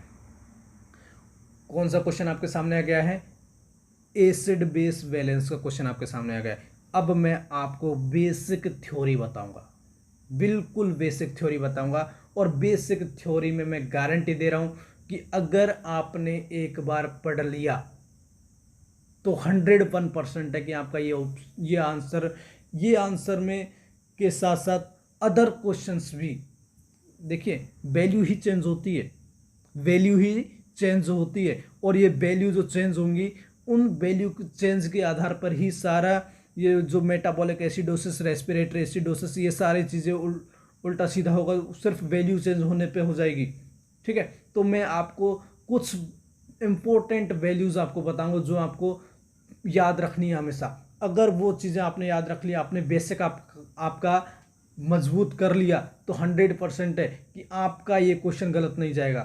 कौन सा क्वेश्चन आपके सामने आ गया है, एसिड बेस बैलेंस का क्वेश्चन आपके सामने आ गया है। अब मैं आपको बेसिक थ्योरी बताऊंगा, बिल्कुल बेसिक थ्योरी बताऊंगा। और बेसिक थ्योरी में मैं गारंटी दे रहा हूं कि अगर आपने एक बार पढ़ लिया तो 101% है कि आपका ये आंसर में के साथ साथ अदर क्वेश्चंस भी। देखिए, वैल्यू ही चेंज होती है और ये वैल्यू जो चेंज होंगी उन वैल्यू चेंज के आधार पर ही सारा ये जो मेटाबॉलिक एसिडोसिस, रेस्पिरेटरी एसिडोसिस, ये सारी चीज़ें उल्टा सीधा होगा, सिर्फ वैल्यू चेंज होने पे हो जाएगी। ठीक है, तो मैं आपको कुछ इम्पोर्टेंट वैल्यूज़ आपको बताऊंगा जो आपको याद रखनी है हमेशा। अगर वो चीज़ें आपने याद रख लिया, आपने बेसिक आपका मजबूत कर लिया तो 100% है कि आपका ये क्वेश्चन गलत नहीं जाएगा।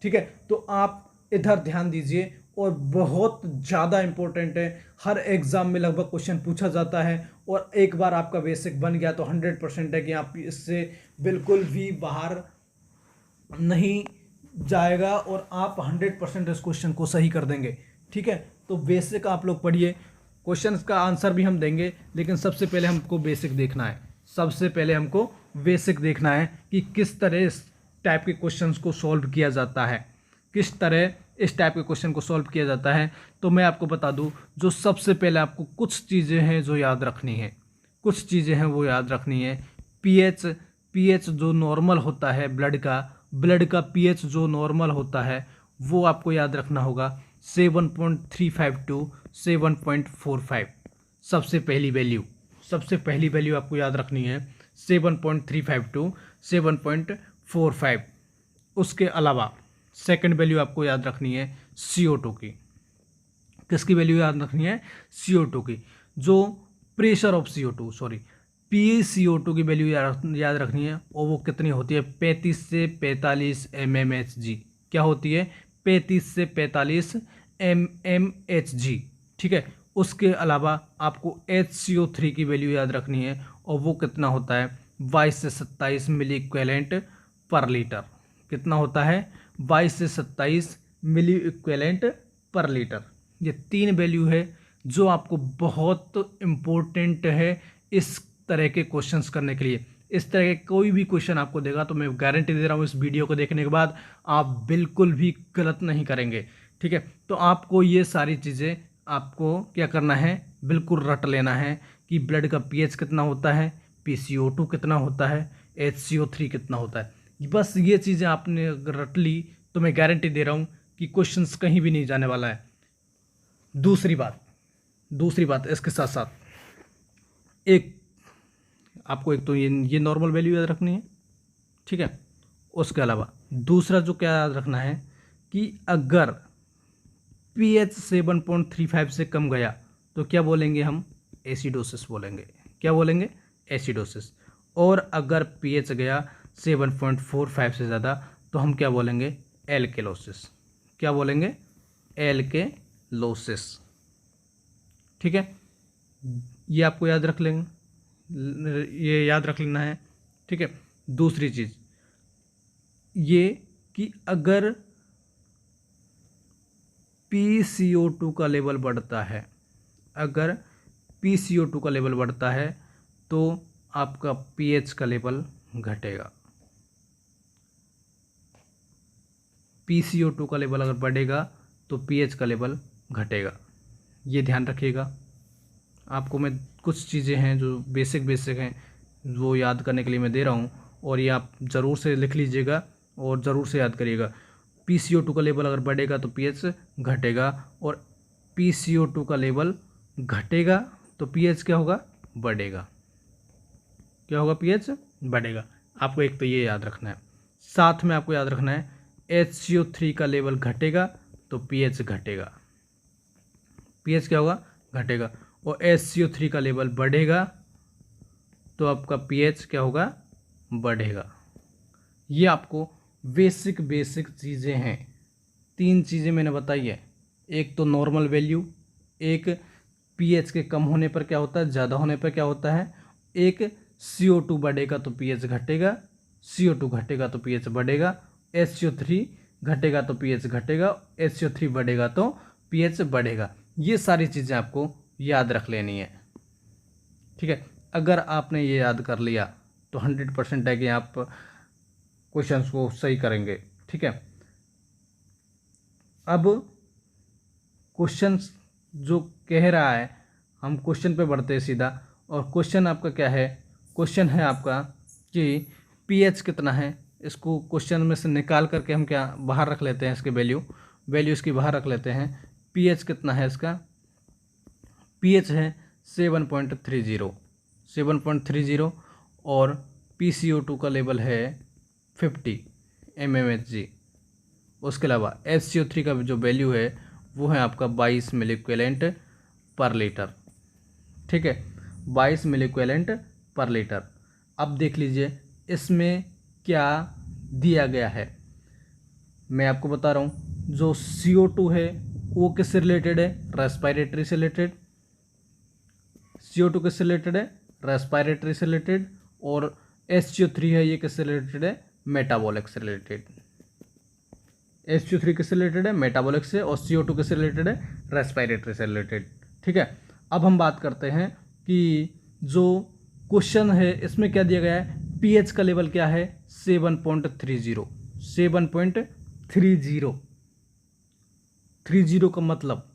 ठीक है, तो आप इधर ध्यान दीजिए और बहुत ज़्यादा इंपॉर्टेंट है। हर एग्जाम में लगभग क्वेश्चन पूछा जाता है और एक बार आपका बेसिक बन गया तो 100% है कि आप इससे बिल्कुल भी बाहर नहीं जाएगा और आप 100% इस क्वेश्चन को सही कर देंगे। ठीक है, तो बेसिक आप लोग पढ़िए, क्वेश्चन का आंसर भी हम देंगे, लेकिन सबसे पहले हमको बेसिक देखना है। सबसे पहले हमको बेसिक देखना है कि किस तरह इस टाइप के क्वेश्चंस को सॉल्व किया जाता है, किस तरह इस टाइप के क्वेश्चन को सॉल्व किया जाता है। तो मैं आपको बता दूं, जो सबसे पहले आपको कुछ चीज़ें हैं जो याद रखनी है, कुछ चीज़ें हैं वो याद रखनी है। पीएच जो नॉर्मल होता है ब्लड का पीएच जो नॉर्मल होता है वो आपको याद रखना होगा 7.35 टू 7.45। सबसे पहली वैल्यू आपको याद रखनी है 7.35 टू 7.45। उसके अलावा सेकंड वैल्यू आपको याद रखनी है CO2 की। किसकी वैल्यू याद रखनी है, CO2 की। जो प्रेशर ऑफ PCO2 की वैल्यू याद रखनी है और वो कितनी होती है 35 से 45 mmHg। क्या होती है 35 से 45 mmHg। ठीक है, उसके अलावा आपको HCO3 की वैल्यू याद रखनी है और वो कितना होता है 22 से 27 मिली इक्विवेलेंट पर लीटर। कितना होता है 22 से 27 मिली इक्विवेलेंट पर लीटर। ये 3 वैल्यू है जो आपको बहुत इम्पोर्टेंट है इस तरह के क्वेश्चंस करने के लिए। इस तरह के कोई भी क्वेश्चन आपको देगा तो मैं गारंटी दे रहा हूँ इस वीडियो को देखने के बाद आप बिल्कुल भी गलत नहीं करेंगे। ठीक है, तो आपको ये सारी चीज़ें आपको क्या करना है, बिल्कुल रट लेना है कि ब्लड का पीएच कितना होता है, PCO2 कितना होता है, HCO3 कितना होता है। बस ये चीज़ें आपने अगर रट ली तो मैं गारंटी दे रहा हूँ कि क्वेश्चंस कहीं भी नहीं जाने वाला है। दूसरी बात इसके साथ साथ एक आपको एक तो ये नॉर्मल वैल्यू याद रखनी है, ठीक है। उसके अलावा दूसरा जो क्या याद रखना है कि अगर pH 7.35 से कम गया तो क्या बोलेंगे हम, एसिडोसिस बोलेंगे। क्या बोलेंगे, एसिडोसिस। और अगर pH गया 7.45 से ज़्यादा तो हम क्या बोलेंगे, एल्केलोसिस। क्या बोलेंगे, एल्केलोसिस। ठीक है, ये आपको याद रख लेंगे, ये याद रख लेना है, ठीक है। दूसरी चीज़ ये कि अगर PCO2 का लेवल बढ़ता है, अगर PCO2 का लेवल बढ़ता है तो आपका pH का लेवल घटेगा। PCO2 का लेवल अगर बढ़ेगा तो pH का लेवल घटेगा। ये ध्यान रखिएगा। आपको मैं कुछ चीज़ें हैं जो बेसिक हैं वो याद करने के लिए मैं दे रहा हूँ, और ये आप ज़रूर से लिख लीजिएगा और ज़रूर से याद करिएगा। PCO2 का लेवल अगर बढ़ेगा तो pH घटेगा, और PCO2 का लेवल घटेगा तो pH क्या होगा, बढ़ेगा। क्या होगा, pH बढ़ेगा। आपको एक तो ये याद रखना है, साथ में आपको याद रखना है HCO3 का लेवल घटेगा तो pH घटेगा। pH क्या होगा, घटेगा। और HCO3 का लेवल बढ़ेगा तो आपका pH क्या होगा, बढ़ेगा। ये आपको बेसिक चीज़ें हैं। 3 चीज़ें मैंने बताई है, एक तो नॉर्मल वैल्यू, एक pH के कम होने पर क्या होता है, ज़्यादा होने पर क्या होता है, एक CO2 बढ़ेगा तो pH घटेगा, CO2 घटेगा तो pH बढ़ेगा, HCO3 घटेगा तो pH घटेगा, HCO3 बढ़ेगा तो pH बढ़ेगा। ये सारी चीज़ें आपको याद रख लेनी है, ठीक है। अगर आपने ये याद कर लिया तो 100% है कि आप क्वेश्चंस को सही करेंगे, ठीक है। अब क्वेश्चंस जो कह रहा है, हम क्वेश्चन पे बढ़ते हैं सीधा। और क्वेश्चन आपका क्या है, क्वेश्चन है आपका कि pH कितना है। इसको क्वेश्चन में से निकाल करके हम क्या बाहर रख लेते हैं, इसके वैल्यू इसकी बाहर रख लेते हैं। pH कितना है इसका, pH है 7.30 और PCO2 का लेवल है 50 mmHg। उसके अलावा HCO3 का जो वैल्यू है वो है आपका 22 मिलीक्वेलेंट पर लीटर, ठीक है, 22 मिलीक्वेलेंट पर लीटर। अब देख लीजिए इसमें क्या दिया गया है, मैं आपको बता रहा हूँ। जो CO2 है वो किससे रिलेटेड है, रेस्पिरेटरी से रिलेटेड। CO2 किससे रिलेटेड है, रेस्पिरेटरी से रिलेटेड। और HCO3 है, ये किससे रिलेटेड है, मेटाबॉलिक से रिलेटेड। HCO3 किससे रिलेटेड है, मेटाबॉलिक से, और CO2 किससे रिलेटेड है, रेस्पिरेटरी से रिलेटेड, ठीक है। अब हम बात करते हैं कि जो क्वेश्चन है इसमें क्या दिया गया है, pH का लेवल क्या है, 7.30। 7.30 का मतलब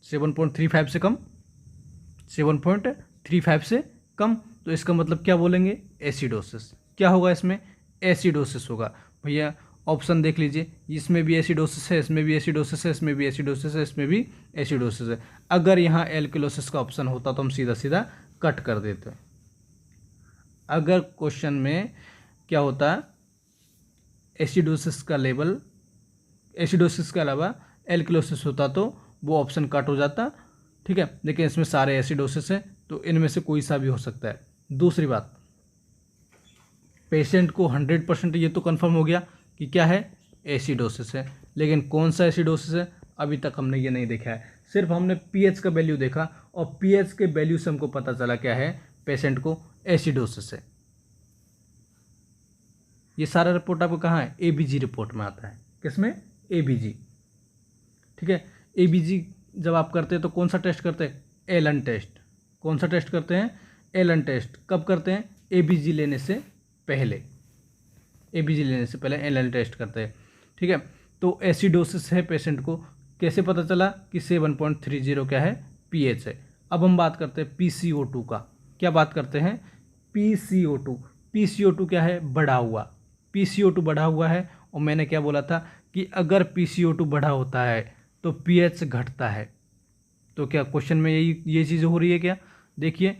7.35 से कम, 7.35 से कम, तो इसका मतलब क्या बोलेंगे, एसिडोसिस। क्या होगा इसमें, एसिडोसिस होगा। भैया ऑप्शन देख लीजिए, इसमें भी एसिडोसिस है, इसमें भी एसिडोसिस है, इसमें भी एसिडोसिस है, इसमें भी एसिडोसिस है। अगर यहाँ एल्किलोसिस का ऑप्शन होता तो हम सीधा सीधा कट कर देते। अगर क्वेश्चन में क्या होता, एसिडोसिस का लेवल, एसिडोसिस के अलावा एल्किलोसिस होता तो वो ऑप्शन कट हो जाता, ठीक है। लेकिन इसमें सारे एसिडोसिस है तो इनमें से कोई सा भी हो सकता है। दूसरी बात, पेशेंट को 100% ये तो कंफर्म हो गया कि क्या है, एसिडोसिस है। लेकिन कौन सा एसिडोसिस है अभी तक हमने ये नहीं देखा है, सिर्फ हमने pH का वैल्यू देखा, और pH के वैल्यू से हमको पता चला क्या है, पेशेंट को एसिडोसिस है। ये सारा रिपोर्ट आपको कहाँ है, ABG रिपोर्ट में आता है। किसमें, ABG, ठीक है। ABG जब आप करते हैं तो कौन सा टेस्ट करते हैं, एलन टेस्ट। कौन सा टेस्ट करते हैं, एलन टेस्ट। कब करते हैं, ABG लेने से पहले, ABG लेने से पहले एलन टेस्ट करते हैं, ठीक है। तो एसिडोसिस है पेशेंट को, कैसे पता चला कि 7.30 क्या है, pH है। अब हम बात करते हैं PCO2 का। क्या बात करते हैं, PCO2। PCO2 क्या है? बढ़ा हुआ। PCO2 बढ़ा हुआ है, और मैंने क्या बोला था कि अगर PCO2 बढ़ा होता है तो pH घटता है। तो क्या क्वेश्चन में ये चीज़ हो रही है क्या? देखिए,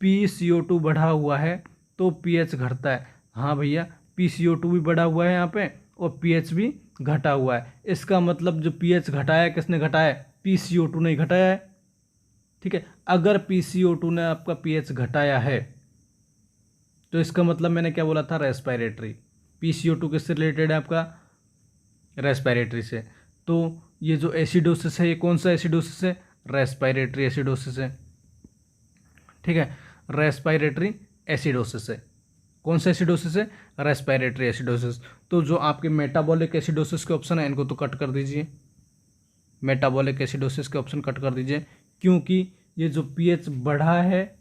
PCO2 बढ़ा हुआ है तो pH घटता है। हाँ भैया, PCO2 भी बढ़ा हुआ है यहाँ पे, और pH भी घटा हुआ है। इसका मतलब जो pH घटाया, किसने घटाया है? PCO2 ने घटाया है। ठीक है, अगर PCO2 ने आपका pH घटाया है तो इसका मतलब मैंने क्या बोला था? रेस्पिरेटरी। PCO2 किससे रिलेटेड है? आपका रेस्पिरेटरी से। तो ये जो एसिडोसिस है, ये कौन सा एसिडोसिस है? रेस्पिरेटरी एसिडोसिस है। ठीक है, रेस्पिरेटरी एसिडोसिस है। कौन सा एसिडोसिस है? Respiratory acidosis. तो जो आपके मेटाबॉलिक एसिडोसिस के ऑप्शन है, इनको तो कट कर दीजिए। मेटाबॉलिक एसिडोसिस के ऑप्शन कट कर दीजिए, क्योंकि ये जो पीएच बढ़ा है,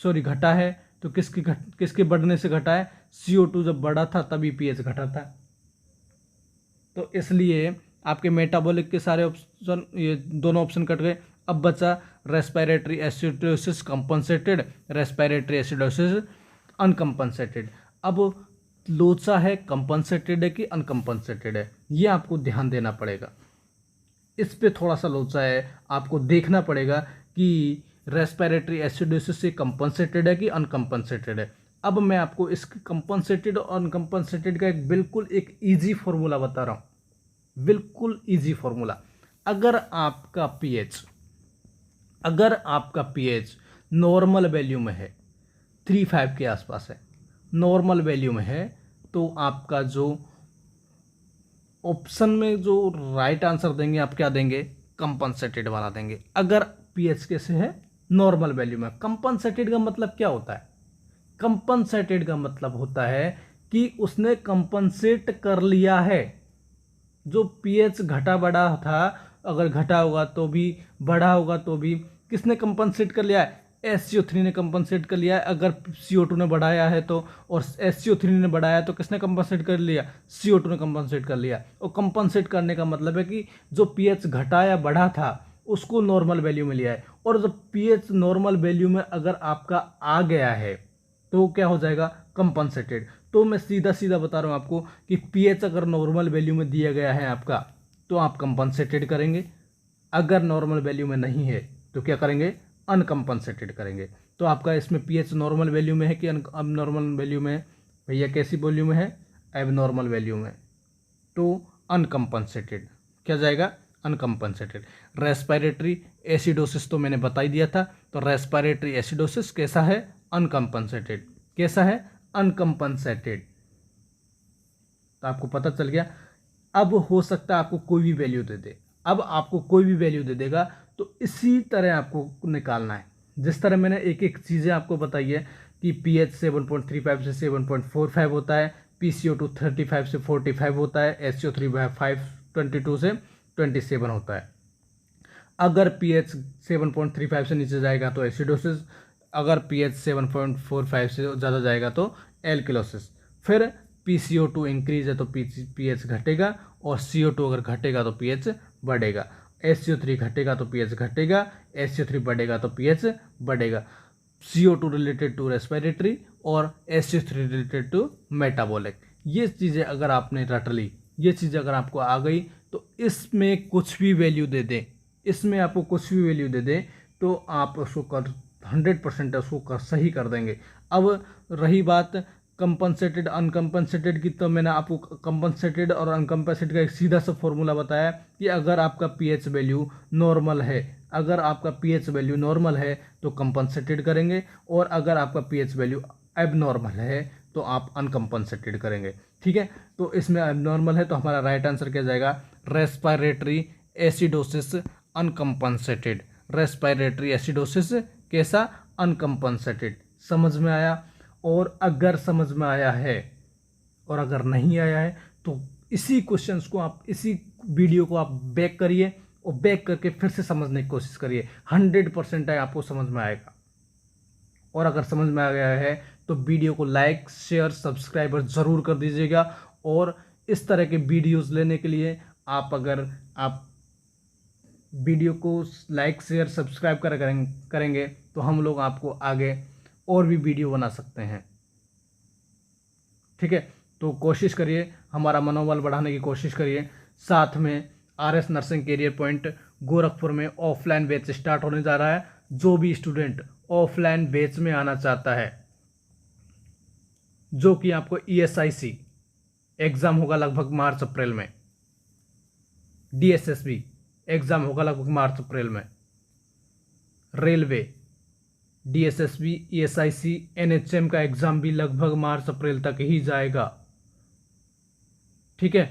सॉरी घटा है, तो किसके बढ़ने से घटा है? CO2 जब बढ़ा था तभी पीएच घटा था। तो इसलिए आपके मेटाबॉलिक के सारे ऑप्शन, ये दोनों ऑप्शन कट गए। अब बचा respiratory acidosis compensated, respiratory acidosis uncompensated. अब लोचा है कंपनसेटेड है कि अनकंपनसेटेड है, ये आपको ध्यान देना पड़ेगा। इस पे थोड़ा सा लोचा है, आपको देखना पड़ेगा कि रेस्पिरेटरी एसिडोसिस से कंपनसेटेड है कि अनकंपनसेटेड है। अब मैं आपको इस कंपनसेटेड और अनकंपनसेटेड का बिल्कुल एक ईजी फॉर्मूला बता रहा हूँ, बिल्कुल ईजी फॉर्मूला। अगर आपका पीएच नॉर्मल वैल्यू में है, 3.5 के आसपास है, नॉर्मल वैल्यू में है, तो आपका जो ऑप्शन में जो राइट आंसर देंगे आप क्या देंगे? कंपनसेटेड वाला देंगे। अगर पीएच कैसे है? नॉर्मल वैल्यू में। कंपनसेटेड का मतलब क्या होता है? कंपनसेटेड का मतलब होता है कि उसने कंपनसेट कर लिया है। जो पीएच घटा बढ़ा था, अगर घटा होगा तो भी, बढ़ा होगा तो भी, किसने कंपनसेट कर लिया है? SCO3 ने कंपनसेट कर लिया है। अगर CO2 ने बढ़ाया है तो, और SCO3 ने बढ़ाया तो किसने कंपनसेट कर लिया? CO2 ने कंपनसेट कर लिया। और कंपनसेट करने का मतलब है कि जो पीएच घटा या बढ़ा था उसको नॉर्मल वैल्यू में लिया है। और जब पीएच नॉर्मल वैल्यू में अगर आपका आ गया है तो क्या हो जाएगा? कंपनसेटेड। तो मैं सीधा सीधा बता रहा हूँ आपको कि पीएच अगर नॉर्मल वैल्यू में दिया गया है आपका, तो आप कंपनसेटेड करेंगे। अगर नॉर्मल वैल्यू में नहीं है तो क्या करेंगे? अनकंपनसेटेड करेंगे। तो आपका इसमें पीएच नॉर्मल वैल्यू में है कि अब नॉर्मल वैल्यू में है? भैया कैसी वैल्यू में है? अब नॉर्मल वैल्यू में, तो अनकंपनसेटेड। क्या जाएगा? अनकंपनसेटेड। रेस्पिरेटरी एसिडोसिस तो मैंने बता ही दिया था। तो रेस्पिरेटरी एसिडोसिस कैसा है? अनकंपनसेटेड। कैसा है? अनकंपनसेटेड। तो आपको पता चल गया। अब हो सकता है आपको कोई भी वैल्यू दे दे, अब आपको कोई भी वैल्यू दे देगा, तो इसी तरह आपको निकालना है। जिस तरह मैंने एक एक चीज़ें आपको बताई है कि पीएच 7.35 से 7.45 होता है, PCO2 35 से 45 होता है, SCO3 22 से 27 होता है। अगर pH 7.35 से नीचे जाएगा तो एसिडोसिस, अगर pH 7.45 से ज़्यादा जाएगा तो एल्किलोसिस। फिर PCO2 इंक्रीज है तो pH घटेगा, और CO2 अगर घटेगा तो pH बढ़ेगा, SCO3 घटेगा तो pH घटेगा, SCO3 बढ़ेगा तो pH बढ़ेगा। CO2 रिलेटेड टू रेस्पिरेटरी और SCO3 रिलेटेड टू मेटाबॉलिक। ये चीज़ें अगर आपने रट ली, ये चीज़ें अगर आपको आ गई, तो इसमें कुछ भी वैल्यू दे दें, इसमें आपको कुछ भी वैल्यू दे दें, तो आप उसको कर 100% उसको कर सही कर देंगे। अब रही बात कंपनसेटेड अनकंपनसेटेड की, तो मैंने आपको कंपनसेटेड और अनकंपनसेटेड का एक सीधा सा फॉर्मूला बताया कि अगर आपका पीएच वैल्यू नॉर्मल है, अगर आपका पीएच वैल्यू नॉर्मल है तो कंपनसेटेड करेंगे, और अगर आपका पीएच वैल्यू एबनॉर्मल है तो आप अनकंपनसेटेड करेंगे। ठीक है, तो इसमें एबनॉर्मल है तो हमारा राइट आंसर क्या जाएगा? Respiratory acidosis uncompensated. Respiratory acidosis कैसा? अनकंपनसेटेड। समझ में आया? और अगर समझ में आया है, और अगर नहीं आया है, तो इसी क्वेश्चंस को आप, इसी वीडियो को आप बैक करिए, और बैक करके फिर से समझने की कोशिश करिए। 100% है आपको समझ में आएगा। और अगर समझ में आ गया है तो वीडियो को लाइक शेयर सब्सक्राइबर ज़रूर कर दीजिएगा। और इस तरह के वीडियोस लेने के लिए अगर आप वीडियो को लाइक शेयर सब्सक्राइब करेंगे तो हम लोग आपको आगे और भी वीडियो बना सकते हैं। ठीक है, तो कोशिश करिए, हमारा मनोबल बढ़ाने की कोशिश करिए। साथ में RS nursing career point Gorakhpur में ऑफलाइन बैच स्टार्ट होने जा रहा है। जो भी स्टूडेंट ऑफलाइन बैच में आना चाहता है, जो कि आपको ESIC एग्ज़ाम होगा लगभग मार्च अप्रैल में, DSSB एग्ज़ाम होगा लगभग मार्च अप्रैल में, रेलवे DSSB ESIC NHM का एग्ज़ाम भी लगभग मार्च अप्रैल तक ही जाएगा। ठीक है,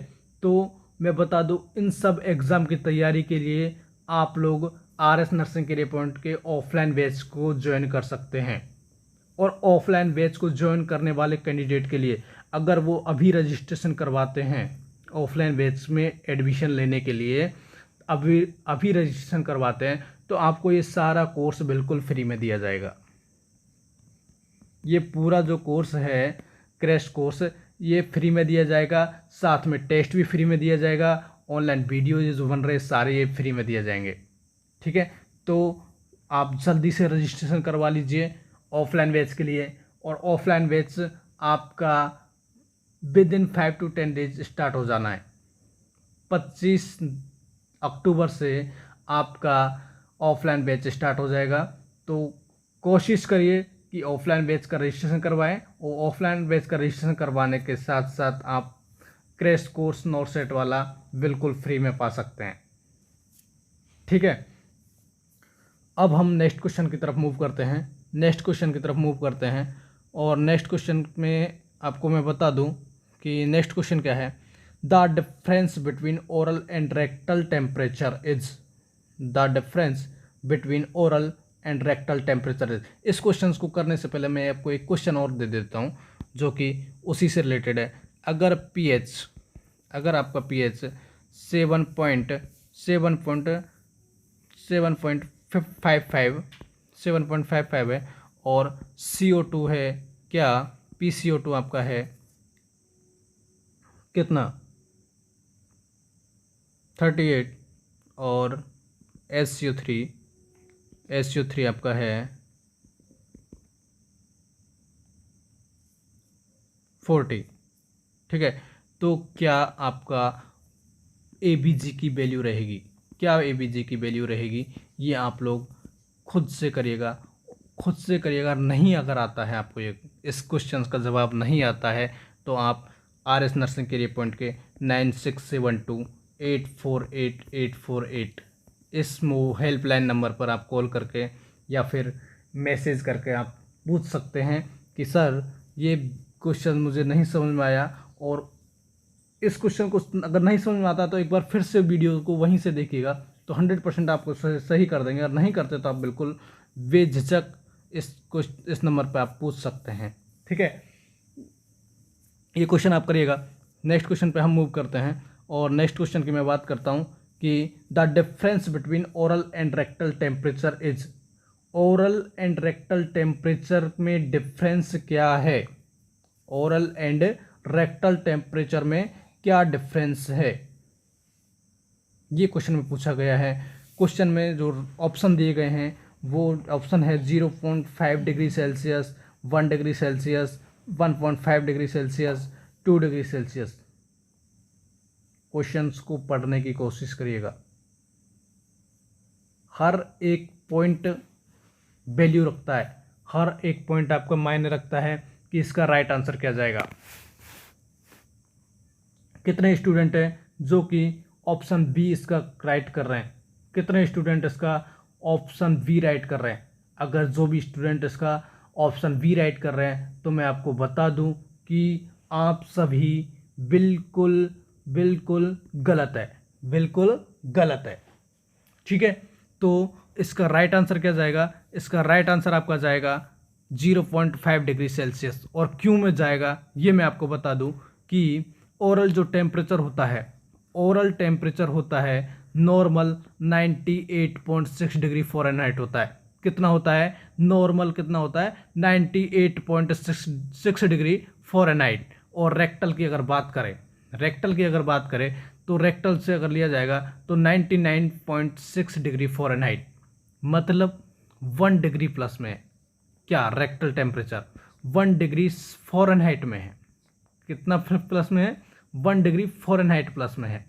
तो मैं बता दूं, इन सब एग्ज़ाम की तैयारी के लिए आप लोग आरएस नर्सिंग कैरियर पॉइंट के ऑफलाइन बैच को ज्वाइन कर सकते हैं। और ऑफलाइन बैच को ज्वाइन करने वाले कैंडिडेट के लिए, अगर वो अभी रजिस्ट्रेशन करवाते हैं ऑफलाइन बैच में एडमिशन लेने के लिए, अभी रजिस्ट्रेशन करवाते हैं, तो आपको ये सारा कोर्स बिल्कुल फ्री में दिया जाएगा। ये पूरा जो कोर्स है, क्रैश कोर्स, ये फ्री में दिया जाएगा। साथ में टेस्ट भी फ्री में दिया जाएगा। ऑनलाइन वीडियो जो बन रहे सारे ये फ्री में दिए जाएंगे। ठीक है, तो आप जल्दी से रजिस्ट्रेशन करवा लीजिए ऑफलाइन बैच के लिए। और ऑफलाइन बैच आपका with in 5 to 10 days start हो जाना है। 25 अक्टूबर से आपका ऑफलाइन बैच स्टार्ट हो जाएगा। तो कोशिश करिए कि ऑफलाइन बैच का रजिस्ट्रेशन करवाएं, और ऑफलाइन बैच का रजिस्ट्रेशन करवाने के साथ साथ आप क्रैश कोर्स नोटसेट वाला बिल्कुल फ्री में पा सकते हैं। ठीक है, अब हम नेक्स्ट क्वेश्चन की तरफ मूव करते हैं। और नेक्स्ट क्वेश्चन में आपको मैं बता दूं कि नेक्स्ट क्वेश्चन क्या है। The difference between oral and rectal temperature is. The difference between oral and rectal temperature is. इस क्वेश्चन को करने से पहले मैं आपको एक क्वेश्चन और दे देता हूँ जो कि उसी से रिलेटेड है। अगर आपका pH 7.55 है और CO2 है, क्या PCO2 आपका है कितना 38, और SO3 आपका है 40। ठीक है, तो क्या आपका ABG की वैल्यू रहेगी? ये आप लोग खुद से करिएगा। नहीं अगर आता है आपको, ये इस क्वेश्चन का जवाब नहीं आता है, तो आप आरएस नर्सिंग कैरियर पॉइंट के 9672848848 इस हेल्पलाइन नंबर पर आप कॉल करके या फिर मैसेज करके आप पूछ सकते हैं कि सर ये क्वेश्चन मुझे नहीं समझ में आया, और इस क्वेश्चन को अगर नहीं समझ में आता तो एक बार फिर से वीडियो को वहीं से देखिएगा, तो 100% आपको सही कर देंगे। और नहीं करते तो आप बिल्कुल बेझिझक इस नंबर पर आप पूछ सकते हैं। ठीक है, ये क्वेश्चन आप करिएगा। नेक्स्ट क्वेश्चन पे हम मूव करते हैं, और नेक्स्ट क्वेश्चन की मैं बात करता हूँ कि the difference between oral and rectal temperature is. Oral and rectal temperature में डिफरेंस क्या है? ओरल एंड रेक्टल टेम्परेचर में क्या डिफरेंस है? ये क्वेश्चन में पूछा गया है। क्वेश्चन में जो ऑप्शन दिए गए हैं वो ऑप्शन है 0.5 degree Celsius, 1 degree Celsius, 1.5 degree Celsius, 2 degree Celsius. Questions को पढ़ने की कोशिश करिएगा। हर एक पॉइंट वैल्यू रखता है, हर एक पॉइंट आपका मायने रखता है कि इसका राइट आंसर क्या जाएगा। कितने स्टूडेंट हैं जो कि ऑप्शन बी इसका राइट कर रहे हैं? कितने स्टूडेंट इसका ऑप्शन बी राइट कर रहे हैं? अगर जो भी स्टूडेंट इसका ऑप्शन बी राइट कर रहे हैं तो मैं आपको बता दूं कि आप सभी बिल्कुल गलत है। ठीक है, तो इसका राइट आंसर क्या जाएगा? इसका राइट आंसर आपका जाएगा 0.5 डिग्री सेल्सियस। और क्यों में जाएगा ये मैं आपको बता दूं कि ओरल जो टेम्परेचर होता है नॉर्मल 98.6 डिग्री फ़ारेनहाइट होता है। कितना होता है? नॉर्मल कितना होता है? 98.6 डिग्री फ़ारेनहाइट। और रेक्टल की अगर बात करें तो रेक्टल से अगर लिया जाएगा तो 99.6 डिग्री फ़ारेनहाइट, मतलब 1 डिग्री प्लस में है। क्या रेक्टल टेम्परेचर 1 डिग्री फ़ारेनहाइट में है। कितना प्लस में है? 1 डिग्री फ़ारेनहाइट प्लस में है।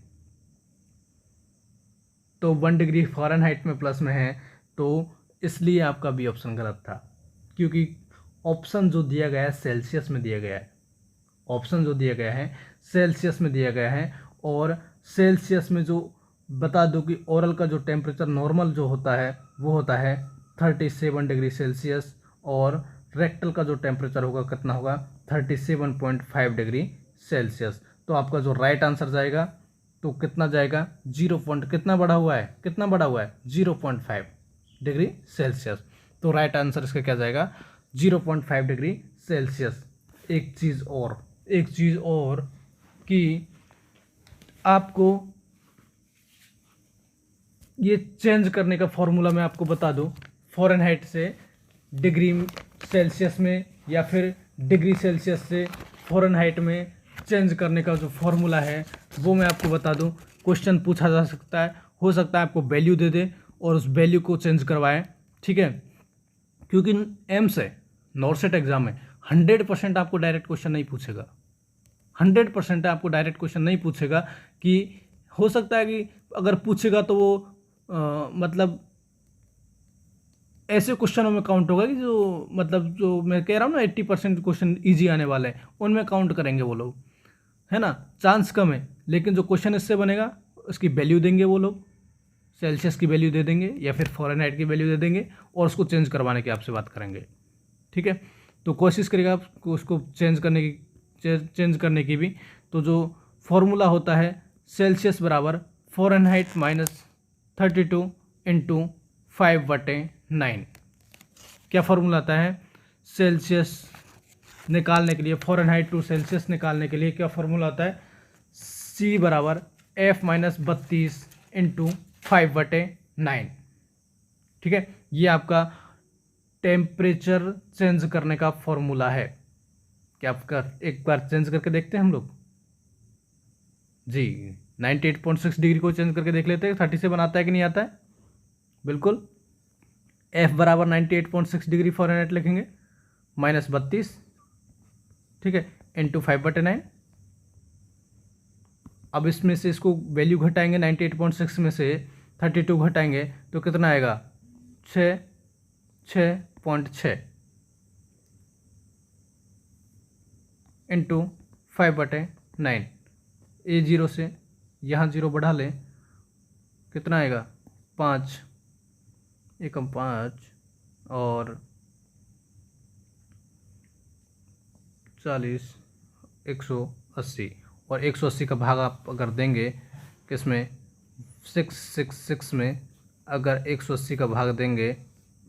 तो 1 डिग्री फ़ारेनहाइट में प्लस में है, तो इसलिए आपका बी ऑप्शन गलत था, क्योंकि ऑप्शन जो दिया गया है सेल्सियस में दिया गया है। ऑप्शन जो दिया गया है सेल्सियस में दिया गया है, और सेल्सियस में जो बता दो कि ओरल का जो टेम्परेचर नॉर्मल जो होता है वो होता है 37 डिग्री सेल्सियस, और रेक्टल का जो टेम्परेचर होगा कितना होगा 37.5 डिग्री सेल्सियस। तो आपका जो राइट आंसर जाएगा तो कितना जाएगा 0. कितना बढ़ा हुआ है, कितना बढ़ा हुआ है 0.5 डिग्री सेल्सियस। तो राइट आंसर इसका क्या जाएगा 0.5 डिग्री सेल्सियस। एक चीज़ और कि आपको ये चेंज करने का फॉर्मूला मैं आपको बता दूं, फ़ारेनहाइट से डिग्री सेल्सियस में या फिर डिग्री सेल्सियस से फ़ारेनहाइट में चेंज करने का जो फॉर्मूला है वो मैं आपको बता दूं। क्वेश्चन पूछा जा सकता है, हो सकता है आपको वैल्यू दे दे और उस वैल्यू को चेंज करवाएं, ठीक है। क्योंकि एम्स है, नॉर्सेट एग्जाम में 100% आपको डायरेक्ट क्वेश्चन नहीं पूछेगा। 100% आपको डायरेक्ट क्वेश्चन नहीं पूछेगा, कि हो सकता है कि अगर पूछेगा तो वो मतलब ऐसे क्वेश्चनों में काउंट होगा कि जो मतलब जो मैं कह रहा हूँ ना 80% क्वेश्चन ईजी आने वाले हैं उनमें काउंट करेंगे वो लोग, है ना। चांस कम है, लेकिन जो क्वेश्चन इससे बनेगा उसकी वैल्यू देंगे वो लोग, सेल्सियस की वैल्यू दे देंगे या फिर फ़ारेनहाइट की वैल्यू दे देंगे और उसको चेंज करवाने की आपसे बात करेंगे, ठीक है। तो कोशिश करिएगा आप उसको चेंज करने की भी। तो जो फॉर्मूला होता है सेल्सियस बराबर फ़ारेनहाइट माइनस 32 इंटू 5/9। क्या फॉर्मूला आता है सेल्सियस निकालने के लिए, फ़ारेनहाइट टू सेल्सियस निकालने के लिए क्या फॉर्मूला आता है, C बराबर F-32 इंटू 5/9, ठीक है। ये आपका टेम्परेचर चेंज करने का फॉर्मूला है। क्या आपका एक बार चेंज करके देखते हैं हम लोग जी, 98.6 डिग्री को चेंज करके देख लेते हैं 37 आता है कि नहीं आता है। बिल्कुल, F बराबर 98.6 डिग्री फ़ारेनहाइट लिखेंगे माइनस 32, ठीक है, इंटू 5/9। अब इसमें से इसको वैल्यू घटाएंगे, 98.6 में से 32 घटाएंगे तो कितना आएगा 6.6 इंटू 5/9। ए 0 से यहाँ 0 बढ़ा लें, कितना आएगा 5 एकम 5 और 40 180, और 180 का भाग आप अगर देंगे किसमें 666 में, अगर 180 का भाग देंगे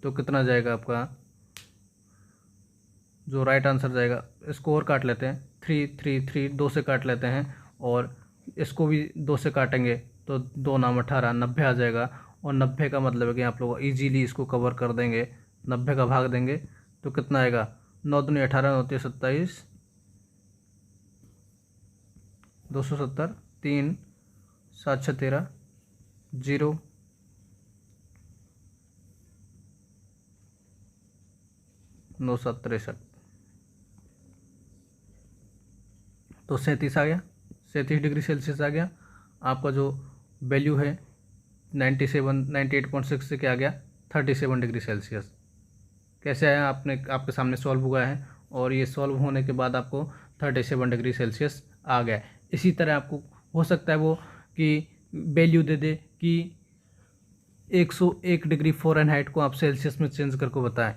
तो कितना जाएगा आपका जो राइट आंसर जाएगा। इसको और काट लेते हैं, 3 2 से काट लेते हैं और इसको भी 2 से काटेंगे तो 2 नाम 18, 90 आ जाएगा। और 90 का मतलब है कि आप लोग इजीली इसको कवर कर देंगे। 90 का भाग देंगे तो कितना आएगा 9 दूनी 18, 9 3 27, 270, 3 7 6 13, 0 9 7 63, तो 37 आ गया, 37 डिग्री सेल्सियस आ गया। आपका जो वैल्यू है 98.6 से क्या आ गया 37 डिग्री सेल्सियस। कैसे आया, आपने आपके सामने सॉल्व हुआ है और ये सॉल्व होने के बाद आपको 37 डिग्री सेल्सियस आ गया। इसी तरह आपको हो सकता है वो कि वैल्यू दे दे कि 101 डिग्री फ़ारेनहाइट को आप सेल्सियस में चेंज करके बताएं,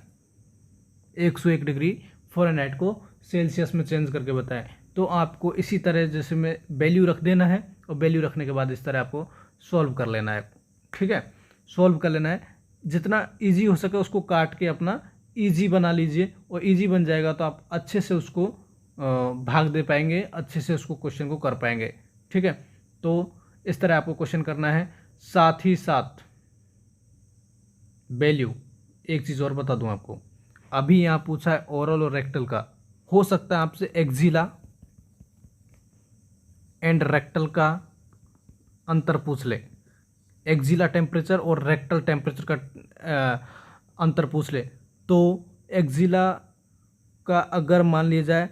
101 डिग्री फ़ारेनहाइट को सेल्सियस में चेंज करके बताएं। तो आपको इसी तरह जैसे में वैल्यू रख देना है और वैल्यू रखने के बाद इस तरह आपको सॉल्व कर लेना है, ठीक है। सॉल्व कर लेना है, जितना इजी हो सके उसको काट के अपना इजी बना लीजिए, और इजी बन जाएगा तो आप अच्छे से उसको भाग दे पाएंगे, अच्छे से उसको क्वेश्चन को कर पाएंगे, ठीक है। तो इस तरह आपको क्वेश्चन करना है। साथ ही साथ वैल्यू, एक चीज़ और बता दूं आपको, अभी यहाँ पूछा है ओरल और रेक्टल का, हो सकता है आपसे एक्जिला एंड रेक्टल का अंतर पूछ ले, एक्जिला टेम्परेचर और रेक्टल टेम्परेचर का अंतर पूछ ले। तो एक्जिला का अगर मान लिया जाए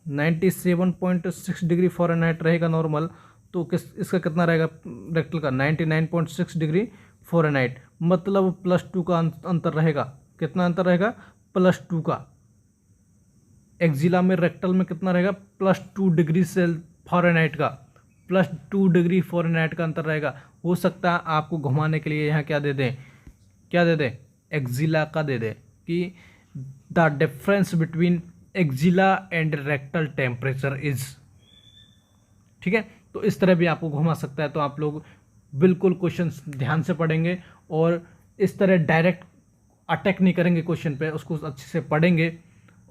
97.6 डिग्री फ़ारेनहाइट रहेगा नॉर्मल, तो इसका कितना रहेगा रेक्टल का 99.6 डिग्री फ़ारेनहाइट, मतलब +2 का अंतर रहेगा। कितना अंतर रहेगा? +2 का। एक्जिला में रेक्टल में कितना रहेगा? +2 डिग्री फ़ारेनहाइट का, +2 डिग्री फ़ारेनहाइट का अंतर रहेगा। हो सकता है आपको घुमाने के लिए यहाँ क्या दे दें, एक्जिला का दे दें कि the difference between axilla and rectal temperature is. ठीक है, तो इस तरह भी आपको घुमा सकता है। तो आप लोग बिल्कुल क्वेश्चन ध्यान से पढ़ेंगे और इस तरह डायरेक्ट अटैक नहीं करेंगे क्वेश्चन पे, उसको अच्छे से पढ़ेंगे,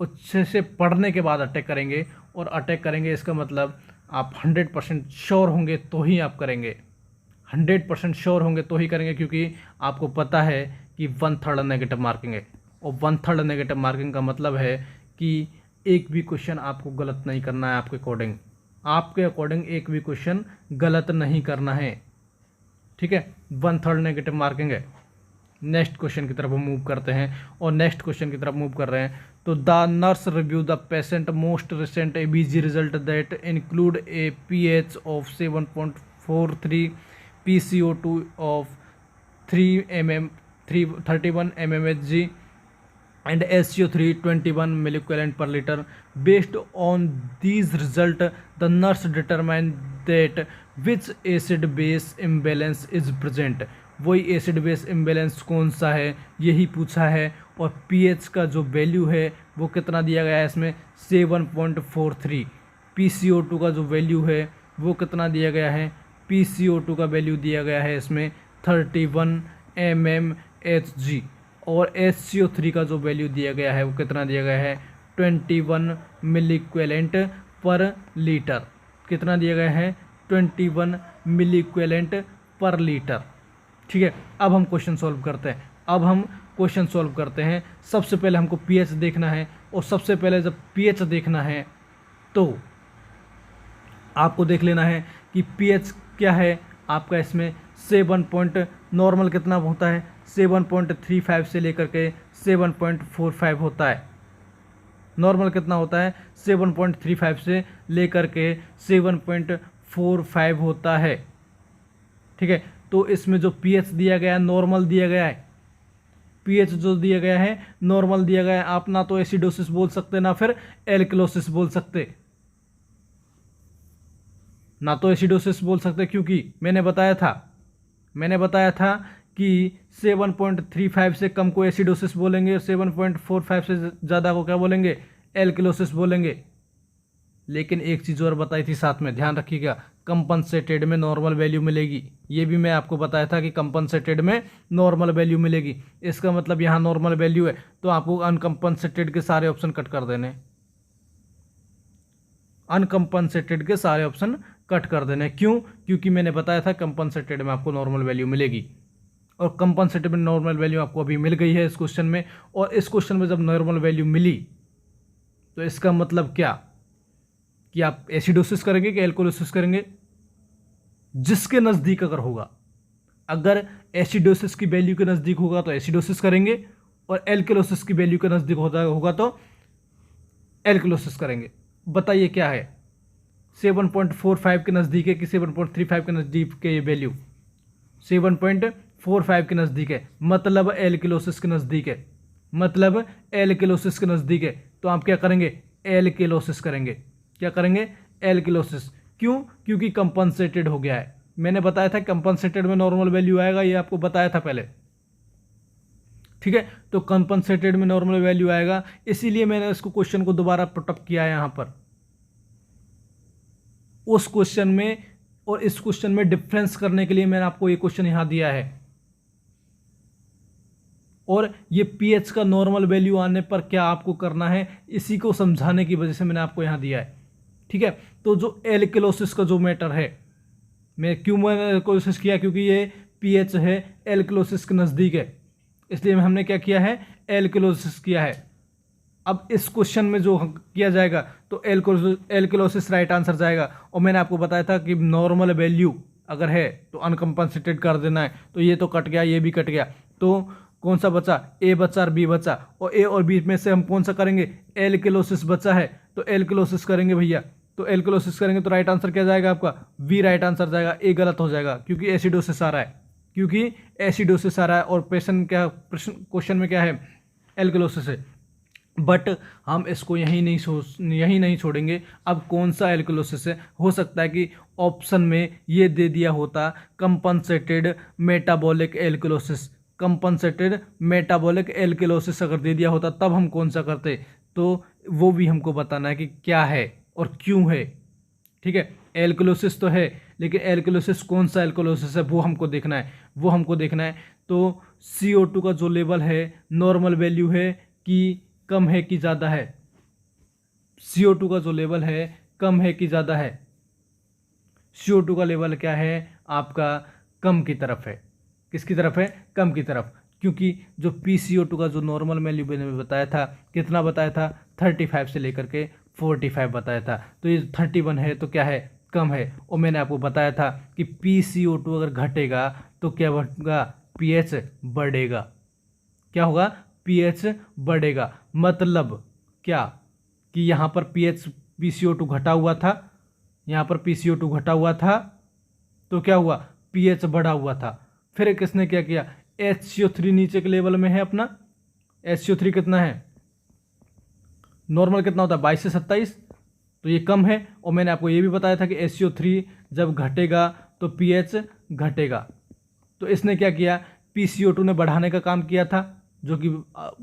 अच्छे से पढ़ने के बाद अटैक करेंगे। और अटैक करेंगे इसका मतलब आप 100% श्योर होंगे तो ही आप करेंगे, 100% श्योर होंगे तो ही करेंगे, क्योंकि आपको पता है कि 1/3 नेगेटिव मार्किंग है। और 1/3 नेगेटिव मार्किंग का मतलब है कि एक भी क्वेश्चन आपको गलत नहीं करना है। आपके अकॉर्डिंग एक भी क्वेश्चन गलत नहीं करना है। ठीक है, 1/3 नेगेटिव मार्किंग है। नेक्स्ट क्वेश्चन की तरफ हम मूव करते हैं, और नेक्स्ट क्वेश्चन की तरफ मूव कर रहे हैं। तो the nurse review the patient most recent ABG result that include A pH of 7.43, PCO2 of 31 mmHg and SCO3 21 milliequivalent per liter. Based on these results, the nurse determined that which acid base imbalance is present. वही एसिड बेस इम्बेलेंस कौन सा है यही पूछा है। और पीएच का जो वैल्यू है वो कितना दिया गया है इसमें 7.43। PCO2 का जो वैल्यू है वो कितना दिया गया है, PCO2 का वैल्यू दिया गया है इसमें 31 mmHg। और SCO3 का जो वैल्यू दिया गया है वो कितना दिया गया है 21 मिलीक्वेलेंट पर लीटर। कितना दिया गया है 21 मिलीक्वेलेंट पर लीटर। ठीक है, अब हम क्वेश्चन सॉल्व करते हैं। सबसे पहले हमको पीएच देखना है, और सबसे पहले जब पीएच देखना है तो आपको देख लेना है कि पीएच क्या है आपका। इसमें 7 नॉर्मल कितना होता है 7.35 से लेकर के 7.45 होता है। नॉर्मल कितना होता है 7.35 से लेकर के 7.45 होता है। ठीक है, तो इसमें जो पीएच दिया गया है नॉर्मल दिया गया है, पीएच जो दिया गया है नॉर्मल दिया गया है। आप ना तो एसिडोसिस बोल सकते ना फिर एल्कलोसिस बोल सकते, ना तो एसिडोसिस बोल सकते, क्योंकि मैंने बताया था कि 7.35 से कम को एसिडोसिस बोलेंगे और 7.45 से ज़्यादा को क्या बोलेंगे, एल्कलोसिस बोलेंगे। लेकिन एक चीज़ और बताई थी साथ में, ध्यान रखिएगा, कंपनसेटेड में नॉर्मल वैल्यू मिलेगी। ये भी मैं आपको बताया था कि कंपनसेटेड में नॉर्मल वैल्यू मिलेगी। इसका मतलब यहाँ नॉर्मल वैल्यू है तो आपको अनकंपनसेटेड के सारे ऑप्शन कट कर देने, अनकंपनसेटेड के सारे ऑप्शन कट कर देने। क्यों? क्योंकि मैंने बताया था कंपनसेटेड में आपको नॉर्मल वैल्यू मिलेगी, और कंपनसेटेड में नॉर्मल वैल्यू आपको अभी मिल गई है इस क्वेश्चन में। और इस क्वेश्चन में जब नॉर्मल वैल्यू मिली तो इसका मतलब क्या कि आप एसिडोसिस करेंगे कि एल्कोलोसिस करेंगे, जिसके नज़दीक अगर होगा, अगर एसिडोसिस की वैल्यू के नज़दीक होगा तो एसिडोसिस करेंगे, और एल्कोलोसिस की वैल्यू के नज़दीक होगा तो एल्कोलोसिस करेंगे। बताइए क्या है, 7.45 के नज़दीक है कि 7.35 के नज़दीक के, ये वैल्यू 7.45 के नज़दीक है, मतलब एल्कोलोसिस के नज़दीक है, मतलब एल्कोलोसिस के नज़दीक है। तो आप क्या करेंगे, एल्कोलोसिस करेंगे। क्या करेंगे, एल्कोलोसिस। क्यों? क्योंकि कंपनसेटेड हो गया है। मैंने बताया था कंपनसेटेड में नॉर्मल वैल्यू आएगा, ये आपको बताया था पहले। ठीक है, तो कंपनसेटेड में नॉर्मल वैल्यू आएगा, इसीलिए मैंने इसको क्वेश्चन को दोबारा पुटअप किया है यहां पर। उस क्वेश्चन में और इस क्वेश्चन में डिफरेंस करने के लिए मैंने आपको ये क्वेश्चन यहां दिया है, और ये पीएच का नॉर्मल वैल्यू आने पर क्या आपको करना है, इसी को समझाने की वजह से मैंने आपको यहां दिया है। ठीक है, तो जो एल्कलोसिस का जो मैटर है, मैंने कोशिश किया क्योंकि ये पीएच है एल्कलोसिस के नज़दीक है, इसलिए हमने क्या किया है, एल्कलोसिस किया है। अब इस क्वेश्चन में जो किया जाएगा तो एल्कलोसिस राइट आंसर जाएगा। और मैंने आपको बताया था कि नॉर्मल वैल्यू अगर है तो अनकंपनसेटेड कर देना है, तो ये तो कट गया, ये भी कट गया। तो कौन सा बचा, ए बचा और बी बचा, और ए और बी में से हम कौन सा करेंगे, एल्किलोसिस बचा है तो एल्किलोसिस करेंगे भैया। तो एल्किलोसिस करेंगे तो राइट आंसर क्या जाएगा आपका, बी राइट आंसर जाएगा, ए गलत हो जाएगा क्योंकि एसिडोसिस आ रहा है, क्योंकि एसिडोसिस आ रहा है और प्रश्न क्वेश्चन में क्या है, एल्किलोसिस है। बट हम इसको यहीं नहीं छोड़ेंगे। अब कौन सा एल्किलोसिस है, हो सकता है कि ऑप्शन में ये दे दिया होता कंपनसेटेड मेटाबॉलिक एल्किलोसिस, कंपनसेटेड मेटाबॉलिक एल्किलोसिस अगर दे दिया होता तब हम कौन सा करते, तो वो भी हमको बताना है कि क्या है और क्यों है। ठीक है, एल्किलोसिस तो है लेकिन एल्किलोसिस कौन सा एल्किलोसिस है वो हमको देखना है। तो CO2 का जो लेवल है नॉर्मल वैल्यू है कि कम है कि ज़्यादा है, CO2 का जो लेवल है कम है कि ज़्यादा है, CO2 का लेवल क्या है आपका, कम की तरफ है। किसकी तरफ है, कम की तरफ, क्योंकि जो PCO2 का जो नॉर्मल वैल्यू मैंने बताया था, कितना बताया था, 35 से लेकर के 45 बताया था, तो ये 31 है तो क्या है, कम है। और मैंने आपको बताया था कि PCO2 अगर घटेगा तो क्या होगा, pH बढ़ेगा। क्या होगा, pH बढ़ेगा। मतलब क्या कि यहाँ पर PCO2 घटा हुआ था, यहाँ पर PCO2 घटा हुआ था तो क्या हुआ, pH बढ़ा हुआ था। फिर किसने क्या किया, HCO3 नीचे के लेवल में है अपना, HCO3 कितना है, नॉर्मल कितना होता है 22 से 27, तो ये कम है। और मैंने आपको ये भी बताया था कि HCO3 जब घटेगा तो pH घटेगा। तो इसने क्या किया, PCO2 ने बढ़ाने का काम किया था जो कि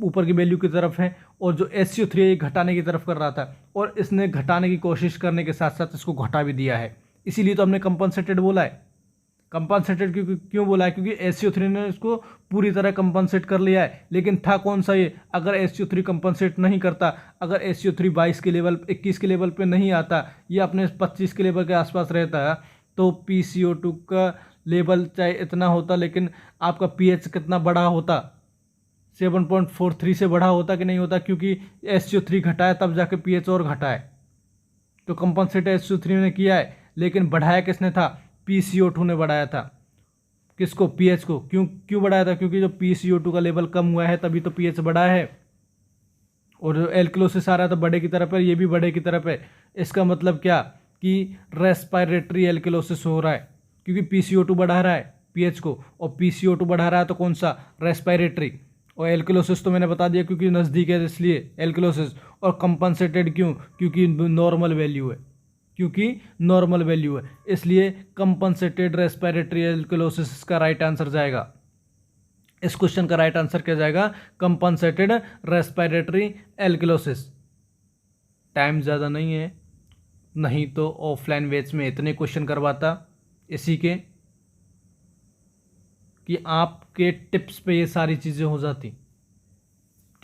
ऊपर की वैल्यू की तरफ है, और जो HCO3 है ये घटाने की तरफ कर रहा था, और इसने घटाने की कोशिश करने के साथ साथ इसको घटा भी दिया है। इसीलिए तो हमने कंपनसेटेड बोला है। कंपनसेटेड क्यों बोला है, क्योंकि HCO3 ने इसको पूरी तरह कंपनसेट कर लिया है। लेकिन था कौन सा ये, अगर HCO3 कंपनसेट नहीं करता, अगर HCO3 22 के लेवल 21 के लेवल पे नहीं आता, या अपने 25 के लेवल के आसपास रहता, तो PCO2 का लेवल चाहे इतना होता लेकिन आपका pH कितना बड़ा होता, 7.43 से बढ़ा होता कि नहीं होता, क्योंकि HCO3 घटाया तब जाके pH और घटा है। तो कंपनसेट HCO3 ने किया है, लेकिन बढ़ाया किसने था, PCO2 ने बढ़ाया था। किसको, pH को। क्यों बढ़ाया था, क्योंकि जो PCO2 का लेवल कम हुआ है तभी तो pH बढ़ा है, और जो एल्किलोसिस आ रहा था बड़े की तरफ है, ये भी बड़े की तरफ है। इसका मतलब क्या कि रेस्पिरेटरी एल्किलोसिस हो रहा है, क्योंकि PCO2 बढ़ा रहा है pH को, और PCO2 बढ़ा रहा है तो कौन सा, रेस्पिरेटरी। और एल्किलोसिस तो मैंने बता दिया क्योंकि नज़दीक है इसलिए एल्किलोसिस। और कंपनसेटेड क्यों, क्योंकि नॉर्मल वैल्यू है, इसलिए कंपनसेटेड रेस्पिरेटरी एल्किलोसिस का राइट आंसर जाएगा। इस क्वेश्चन का राइट आंसर क्या जाएगा, कंपनसेटेड रेस्पिरेटरी एल्किलोसिस। टाइम ज़्यादा नहीं है, नहीं तो ऑफलाइन बैच में इतने क्वेश्चन करवाता इसी के कि आपके टिप्स पे ये सारी चीज़ें हो जाती।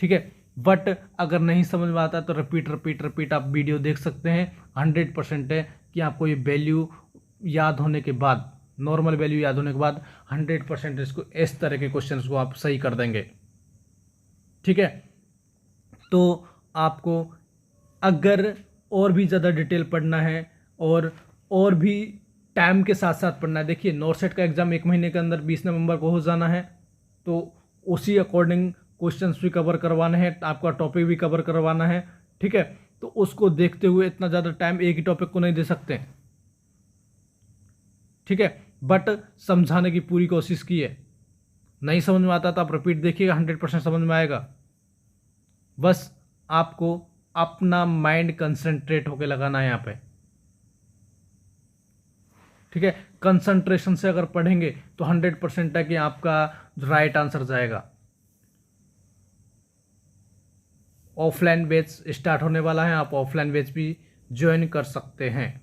ठीक है, बट अगर नहीं समझ में आता तो रिपीट आप वीडियो देख सकते हैं। 100% है कि आपको ये वैल्यू याद होने के बाद, नॉर्मल वैल्यू याद होने के बाद 100% इसको इस तरह के क्वेश्चंस को आप सही कर देंगे। ठीक है, तो आपको अगर और भी ज़्यादा डिटेल पढ़ना है और भी टाइम के साथ साथ पढ़ना है, देखिए नॉर्सेट का एग्ज़ाम 1 महीने के अंदर 20 नवंबर को हो जाना है, तो उसी अकॉर्डिंग क्वेश्चंस भी कवर करवाने हैं, आपका टॉपिक भी कवर करवाना है। ठीक है, तो उसको देखते हुए इतना ज़्यादा टाइम एक ही टॉपिक को नहीं दे सकते। ठीक है, बट समझाने की पूरी कोशिश की है। नहीं समझ में आता तो आप रिपीट देखिएगा, 100% समझ में आएगा। बस आपको अपना माइंड कंसंट्रेट होकर लगाना है यहाँ पे। ठीक है, कंसंट्रेशन से अगर पढ़ेंगे तो 100% है कि आपका राइट आंसर जाएगा। ऑफलाइन बैच स्टार्ट होने वाला है, आप ऑफलाइन बैच भी ज्वाइन कर सकते हैं।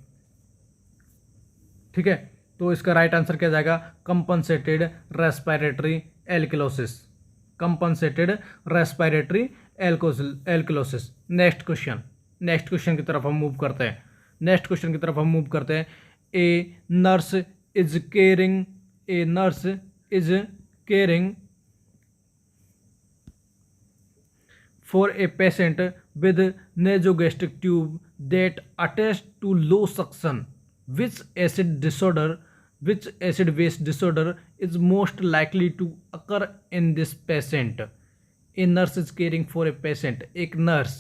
ठीक है, तो इसका राइट आंसर क्या जाएगा, compensated respiratory alkalosis, compensated respiratory alkalosis. Next question की तरफ हम मूव करते हैं। A nurse is caring for a patient with nasogastric tube that attached to low suction. Which acid disorder which acid base disorder is most likely to occur in this patient? A nurse is caring for a patient. एक नर्स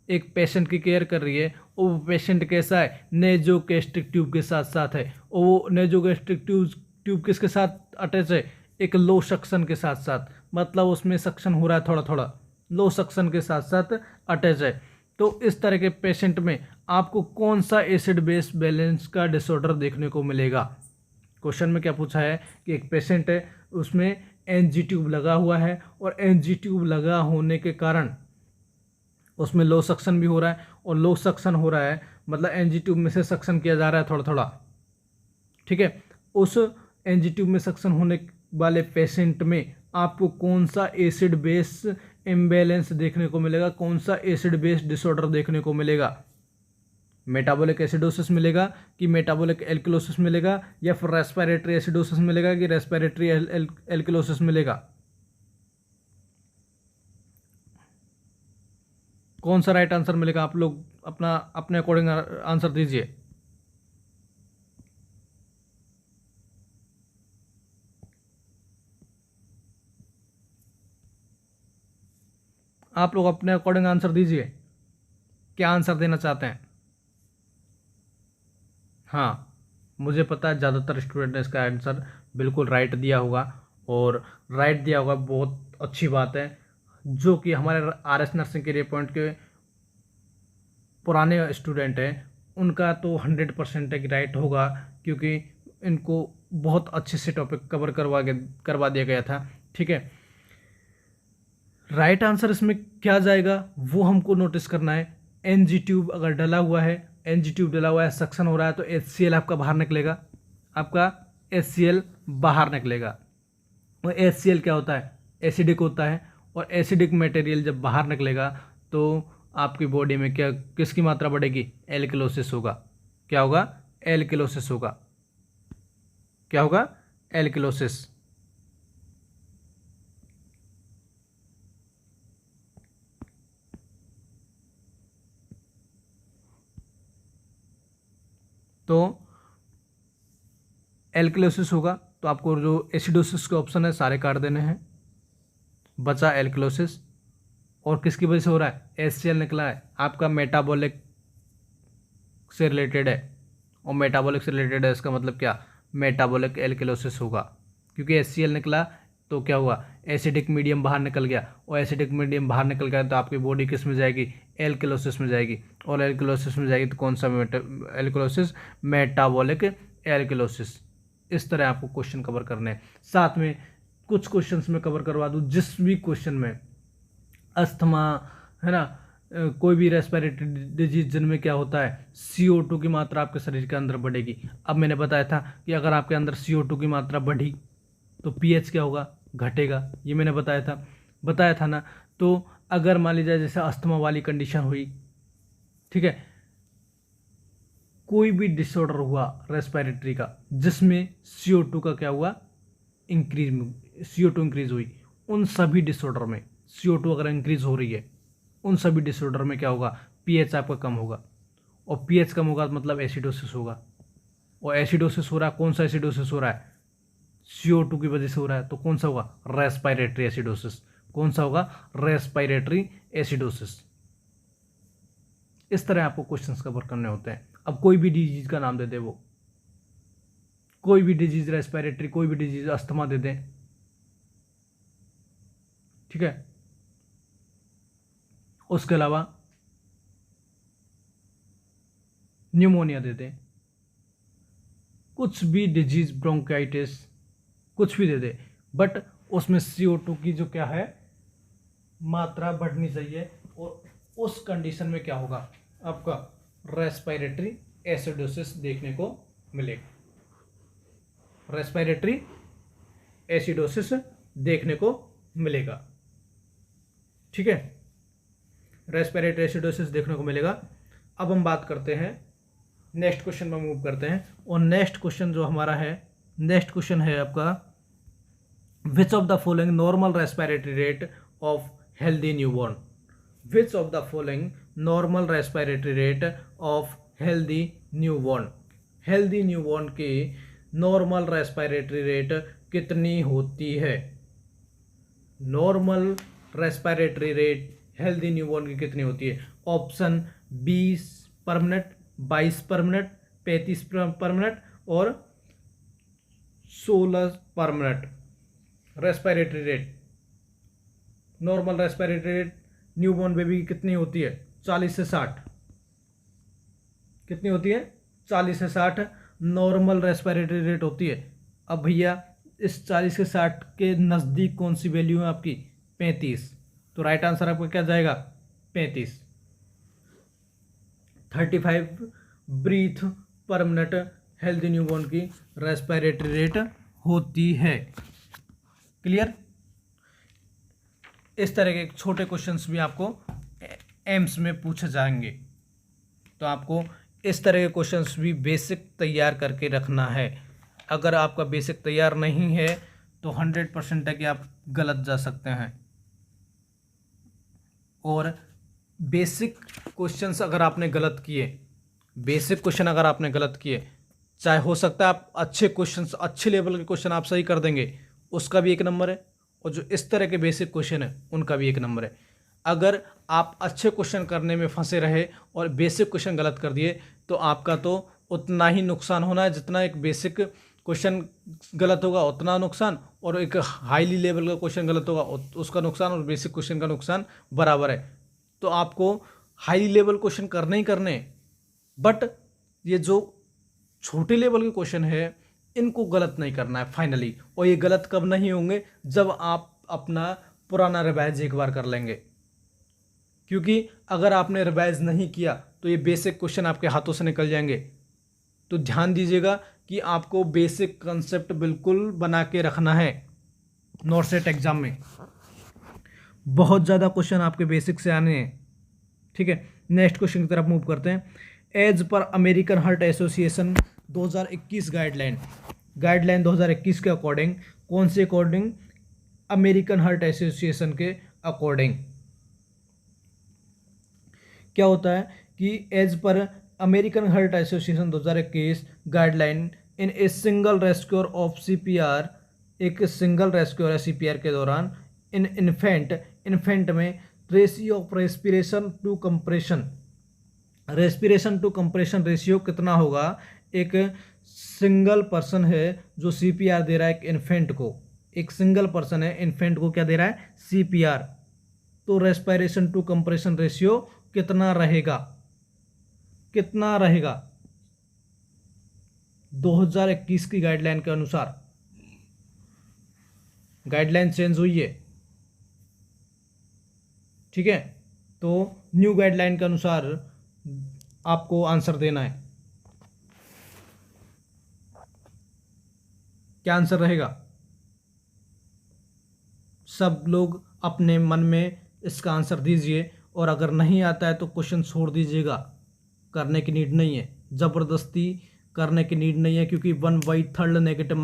एक पेशेंट की केयर कर रही है और वो पेशेंट कैसा है, नेजोगैस्ट्रिक ट्यूब के साथ साथ है, और वो नेजोगैस्ट्रिक ट्यूब किसके साथ अटैच है, एक लो सक्शन के साथ साथ, मतलब उसमें सक्शन हो रहा है थोड़ा थोड़ा, लो सक्शन के साथ साथ अटैच है। तो इस तरह के पेशेंट में आपको कौन सा एसिड बेस बैलेंस का डिसऑर्डर देखने को मिलेगा? क्वेश्चन में क्या पूछा है कि एक पेशेंट है, उसमें एनजी ट्यूब लगा हुआ है और एनजी ट्यूब लगा होने के कारण उसमें लो सक्शन भी हो रहा है, और लो सक्शन हो रहा है मतलब एनजी ट्यूब में से सक्शन किया जा रहा है थोड़ा थोड़ा, ठीक है। उस एनजी ट्यूब में सक्शन होने वाले पेशेंट में आपको कौन सा एसिड बेस इम्बैलेंस देखने को मिलेगा, कौन सा एसिड बेस डिसऑर्डर देखने को मिलेगा? मेटाबॉलिक एसिडोसिस मिलेगा कि मेटाबॉलिक एल्किलोसिस मिलेगा, या फिर रेस्पिरेटरी एसिडोसिस मिलेगा कि रेस्पिरेटरी एल्किलोसिस मिलेगा? कौन सा राइट आंसर मिलेगा? आप लोग अपना अपने अकॉर्डिंग आंसर दीजिए। आप लोग अपने अकॉर्डिंग आंसर दीजिए, क्या आंसर देना चाहते हैं? हाँ, मुझे पता है ज़्यादातर स्टूडेंट ने इसका आंसर बिल्कुल राइट दिया होगा, और राइट दिया होगा, बहुत अच्छी बात है। जो कि हमारे आरएस नर्सिंग करियर पॉइंट के पुराने स्टूडेंट हैं उनका तो 100% है कि राइट होगा, क्योंकि इनको बहुत अच्छे से टॉपिक कवर करवा दिया गया था, ठीक है। राइट आंसर इसमें क्या जाएगा वो हमको नोटिस करना है। एनजी ट्यूब अगर डला हुआ है, एनजी ट्यूब डला हुआ है, सक्शन हो रहा है, तो HCl आपका बाहर निकलेगा, आपका HCl बाहर निकलेगा। और HCl क्या होता है? एसिडिक होता है, और एसिडिक मटेरियल जब बाहर निकलेगा तो आपकी बॉडी में क्या किसकी मात्रा बढ़ेगी? एल्किलोसिस होगा। क्या होगा? एल्किलोसिस होगा। क्या होगा? एल्किलोसिस। तो एल्किलोसिस होगा, तो आपको जो एसिडोसिस के ऑप्शन है सारे काट देने हैं, बचा एल्किलोसिस। और किसकी वजह से हो रहा है? HCl निकला है, आपका मेटाबॉलिक से रिलेटेड है, और मेटाबॉलिक से रिलेटेड है इसका मतलब क्या? मेटाबॉलिक एल्किलोसिस होगा, क्योंकि HCl निकला तो क्या हुआ? एसिडिक मीडियम बाहर निकल गया, और एसिडिक मीडियम बाहर निकल गया तो आपकी बॉडी किस में जाएगी? एल्किलोसिस में जाएगी, और एल्किलोसिस में जाएगी तो कौन सा एल्किलोसिस? मेटाबॉलिक एल्किलोसिस। इस तरह आपको क्वेश्चन कवर करने हैं। साथ में कुछ क्वेश्चंस में कवर करवा दूँ, जिस भी क्वेश्चन में अस्थमा है ना, कोई भी रेस्पिरेटरी डिजीज जिनमें क्या होता है, CO2 की मात्रा आपके शरीर के अंदर बढ़ेगी। अब मैंने बताया था कि अगर आपके अंदर CO2 की मात्रा बढ़ी तो pH क्या होगा? घटेगा। ये मैंने बताया था ना। तो अगर मान लीजिए जैसे अस्थमा वाली कंडीशन हुई, ठीक है, कोई भी डिसऑर्डर हुआ रेस्पिरेटरी का जिसमें CO2 का क्या हुआ? CO2 इंक्रीज हुई, उन सभी डिसऑर्डर में CO2 अगर इंक्रीज हो रही है, उन सभी डिसऑर्डर में क्या होगा? pH आपका कम होगा, और pH कम होगा मतलब एसिडोसिस होगा। और एसिडोसिस हो रहा है, कौन सा एसिडोसिस हो रहा है? CO2 की वजह से हो रहा है, तो कौन सा होगा? Respiratory acidosis. कौन सा होगा? Respiratory acidosis. इस तरह आपको क्वेश्चंस कवर करने होते हैं। अब कोई भी डिजीज का नाम दे दे, वो कोई भी डिजीज रेस्पिरेटरी, कोई भी डिजीज, अस्थमा दे दें, ठीक है। उसके अलावा न्यूमोनिया दे दें, कुछ भी डिजीज, ब्रोंकाइटिस, कुछ भी दे दे, बट उसमें CO2 की जो क्या है मात्रा बढ़नी चाहिए, और उस कंडीशन में क्या होगा? आपका रेस्पिरेटरी एसिडोसिस देखने को मिलेगा। रेस्पिरेटरी एसिडोसिस देखने को मिलेगा, ठीक है। रेस्पिरेटरी एसिडोसिस देखने को मिलेगा। अब हम बात करते हैं नेक्स्ट क्वेश्चन में मूव करते हैं, और नेक्स्ट क्वेश्चन जो हमारा है, नेक्स्ट क्वेश्चन है आपका, which of the following normal respiratory rate of healthy newborn? Which of the following normal respiratory rate of healthy newborn? Healthy newborn की नॉर्मल रेस्पिरेटरी रेट कितनी होती है? Normal respiratory rate healthy newborn की कितनी होती है? ऑप्शन 20 पर मिनट, 22 पर मिनट, 35 पर मिनट और 16 पर minute. Respiratory rate, normal respiratory rate newborn baby की कितनी होती है? 40 से 60। कितनी होती है? 40 से 60 नॉर्मल रेस्पिरेटरी रेट होती है। अब भैया इस 40 से 60 के नज़दीक कौन सी वैल्यू है आपकी? 35। तो राइट आंसर आपका क्या जाएगा? 35। 35 breath per minute healthy newborn की रेस्पिरेटरी रेट होती है। क्लियर? इस तरह के छोटे क्वेश्चंस भी आपको एम्स में पूछे जाएंगे, तो आपको इस तरह के क्वेश्चंस भी बेसिक तैयार करके रखना है। अगर आपका बेसिक तैयार नहीं है तो 100% है कि आप गलत जा सकते हैं। और बेसिक क्वेश्चंस अगर आपने गलत किए, बेसिक क्वेश्चन अगर आपने गलत किए, चाहे हो सकता है आप अच्छे क्वेश्चंस, अच्छे लेवल के क्वेश्चन आप सही कर देंगे, उसका भी 1 नंबर है, और जो इस तरह के बेसिक क्वेश्चन है उनका भी 1 नंबर है। अगर आप अच्छे क्वेश्चन करने में फंसे रहे और बेसिक क्वेश्चन गलत कर दिए तो आपका तो उतना ही नुकसान होना है, जितना एक बेसिक क्वेश्चन गलत होगा उतना नुकसान, और एक हाईली लेवल का क्वेश्चन गलत होगा उसका नुकसान, और बेसिक क्वेश्चन का नुकसान बराबर है। तो आपको हाई लेवल क्वेश्चन करने ही करने, बट ये जो छोटे लेवल के क्वेश्चन है इनको गलत नहीं करना है फाइनली। और ये गलत कब नहीं होंगे? जब आप अपना पुराना रिवाइज एक बार कर लेंगे, क्योंकि अगर आपने रिवाइज नहीं किया तो ये बेसिक क्वेश्चन आपके हाथों से निकल जाएंगे। तो ध्यान दीजिएगा कि आपको बेसिक कंसेप्ट बिल्कुल बना के रखना है। नॉर्सेट एग्जाम में बहुत ज़्यादा क्वेश्चन आपके बेसिक से आने हैं। ठीक है, नेक्स्ट क्वेश्चन की तरफ मूव करते हैं। As per American Heart Association 2021 guideline 2021 के अकॉर्डिंग, कौन से अकॉर्डिंग? अमेरिकन हार्ट एसोसिएशन के अकॉर्डिंग क्या होता है कि as per American Heart Association 2021 guideline in a single rescuer of CPR, एक सिंगल रेस्क्योर है सीपीआर के दौरान, इन इन्फेंट में ratio of respiration to compression ratio कितना होगा? एक सिंगल पर्सन है जो सीपीआर दे रहा है एक इन्फेंट को, एक सिंगल पर्सन है इन्फेंट को क्या दे रहा है? सीपीआर। तो रेस्पिरेशन टू कंप्रेशन रेशियो कितना रहेगा? 2021 की गाइडलाइन के अनुसार, गाइडलाइन चेंज हुई है, ठीक है, तो न्यू गाइडलाइन के अनुसार आपको आंसर देना है। क्या आंसर रहेगा? सब लोग अपने मन में इसका आंसर दीजिए, और अगर नहीं आता है तो क्वेश्चन छोड़ दीजिएगा, करने की नीड नहीं है, ज़बरदस्ती करने की नीड नहीं है, क्योंकि 1/3 नेगेटिव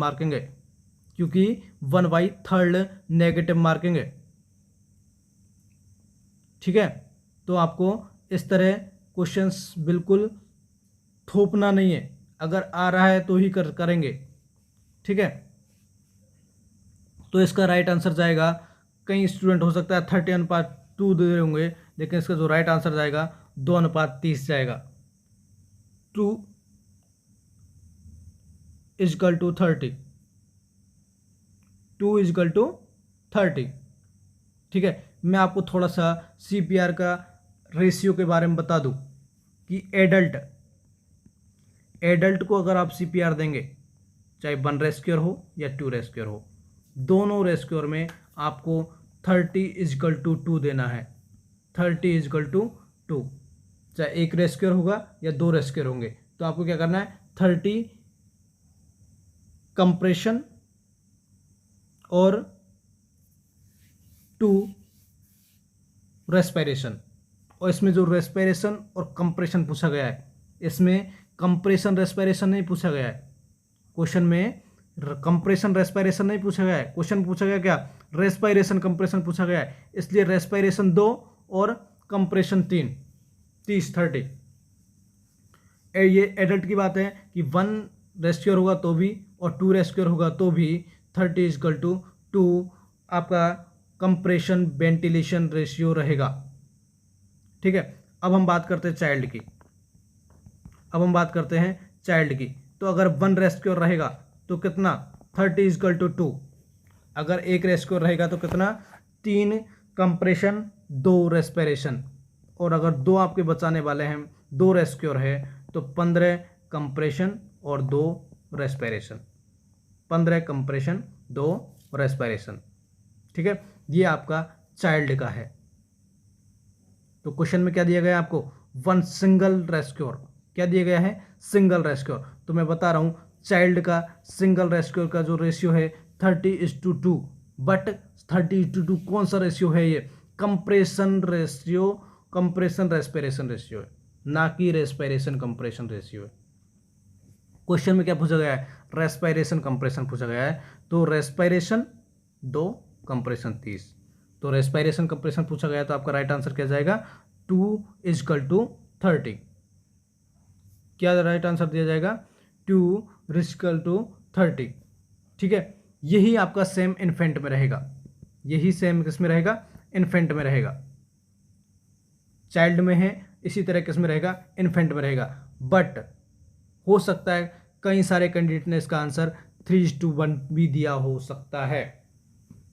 मार्किंग है, ठीक है। तो आपको इस तरह क्वेश्चंस बिल्कुल थोपना नहीं है, अगर आ रहा है तो ही करेंगे, ठीक है। तो इसका राइट आंसर जाएगा, कई स्टूडेंट हो सकता है 30:2 दे रहे होंगे, लेकिन इसका जो राइट आंसर जाएगा 2:30 जाएगा। 2:30, 2:30, ठीक है। मैं आपको थोड़ा सा सीपीआर का रेशियो के बारे में बता दूं कि एडल्ट को अगर आप सीपीआर देंगे, चाहे 1 रेस्क्योर हो या 2 रेस्क्योर हो, दोनों रेस्क्योर में आपको 30:2 देना है। 30:2, चाहे 1 रेस्क्योर होगा या 2 रेस्क्योर होंगे, तो आपको क्या करना है? 30 कंप्रेशन और 2 रेस्पिरेशन। और इसमें जो रेस्पिरेशन और कंप्रेशन पूछा गया है, इसमें कंप्रेशन रेस्पिरेशन नहीं पूछा गया है क्वेश्चन में, कंप्रेशन रेस्पिरेशन नहीं पूछा गया है। क्वेश्चन पूछा गया क्या? रेस्पिरेशन कंप्रेशन पूछा गया है, इसलिए रेस्पिरेशन 2 और कंप्रेशन 3, 30। ये एडल्ट की बात है कि 1 रेस्क्योर होगा तो भी और 2 रेस्क्योर होगा तो भी 30:2 आपका कंप्रेशन वेंटिलेशन रेशियो रहेगा। ठीक है, अब हम बात करते हैं चाइल्ड की। तो अगर 1 रेस्क्योर रहेगा तो कितना, 30:2। अगर 1 रेस्क्योर रहेगा तो कितना, 3 कंप्रेशन 2 रेस्पिरेशन। और अगर 2 आपके बचाने वाले हैं, 2 रेस्क्योर है तो 15 कंप्रेशन और 2 रेस्पिरेशन। 15 compression 2 respiration. ठीक है, ये आपका चाइल्ड का है। तो क्वेश्चन में क्या दिया गया है आपको, 1 सिंगल रेस्क्योर। क्या दिया गया है, सिंगल रेस्क्योर। तो मैं बता रहा हूं चाइल्ड का सिंगल रेस्क्योर का जो रेशियो है 30:2। बट 30:2 कौन सा रेशियो है, ये compression ratio, compression respiration ratio है, ना कि रेस्पिरेशन कंप्रेशन रेशियो है। क्वेश्चन में क्या पूछा गया है, रेस्पिरेशन कंप्रेशन पूछा गया है। तो रेस्पिरेशन 2, कंप्रेशन 30। तो रेस्पिरेशन कंप्रेशन पूछा गया तो आपका राइट आंसर क्या जाएगा, 2:30। क्या राइट आंसर दिया जाएगा, 2:30। ठीक है, यही आपका सेम इन्फेंट में रहेगा, यही सेम किस में रहेगा, इन्फेंट में रहेगा। चाइल्ड में है, इसी तरह किस में रहेगा, इन्फेंट में रहेगा। बट हो सकता है कई सारे कैंडिडेट ने इसका आंसर 3:1 भी दिया हो सकता है।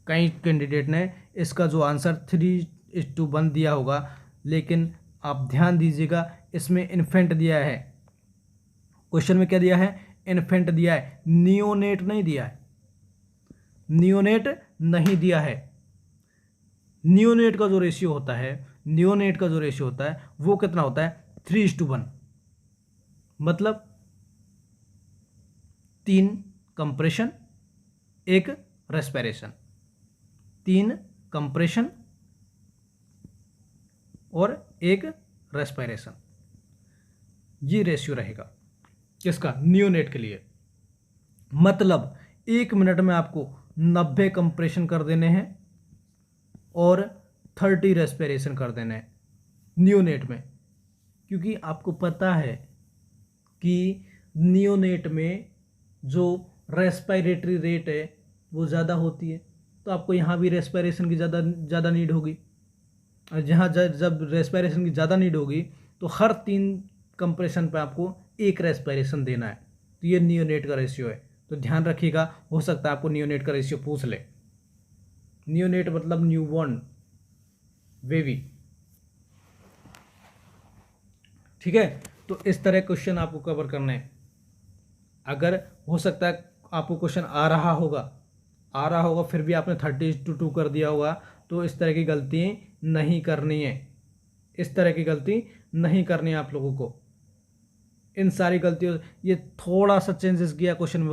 कई कैंडिडेट ने इसका जो आंसर 3:1 दिया होगा, लेकिन आप ध्यान दीजिएगा इसमें इन्फेंट दिया है। क्वेश्चन में क्या दिया है, इन्फेंट दिया है, नियोनेट नहीं दिया है, नियोनेट नहीं दिया है। नियोनेट का जो रेशियो होता है, नियोनेट का जो रेशियो होता है वो कितना होता है, 3:1। मतलब 3 कंप्रेशन 1 रेस्पिरेशन, 3 कंप्रेशन और 1 रेस्पिरेशन, ये रेशियो रहेगा किसका, नियोनेट के लिए। मतलब 1 मिनट में आपको 90 कंप्रेशन कर देने हैं और 30 रेस्पिरेशन कर देने हैं नियोनेट में। क्योंकि आपको पता है कि नियोनेट में जो रेस्पिरेटरी रेट है वो ज़्यादा होती है, तो आपको यहाँ भी रेस्पिरेशन की ज़्यादा नीड होगी। और जहाँ जब रेस्पिरेशन की ज़्यादा नीड होगी तो हर 3 कंप्रेशन पे आपको 1 रेस्पिरेशन देना है। तो ये नियोनेट का रेशियो है, तो ध्यान रखिएगा, हो सकता है आपको नियोनेट का रेशियो पूछ ले। नियोनेट मतलब न्यूबॉर्न बेबी। ठीक है, तो इस तरह क्वेश्चन आपको कवर करने हैं। अगर हो सकता है आपको क्वेश्चन आ रहा होगा फिर भी आपने 30:2 कर दिया होगा, तो इस तरह की गलती नहीं करनी है, इस तरह की गलती नहीं करनी है आप लोगों को। इन सारी गलतियों, ये थोड़ा सा चेंजेस किया क्वेश्चन में,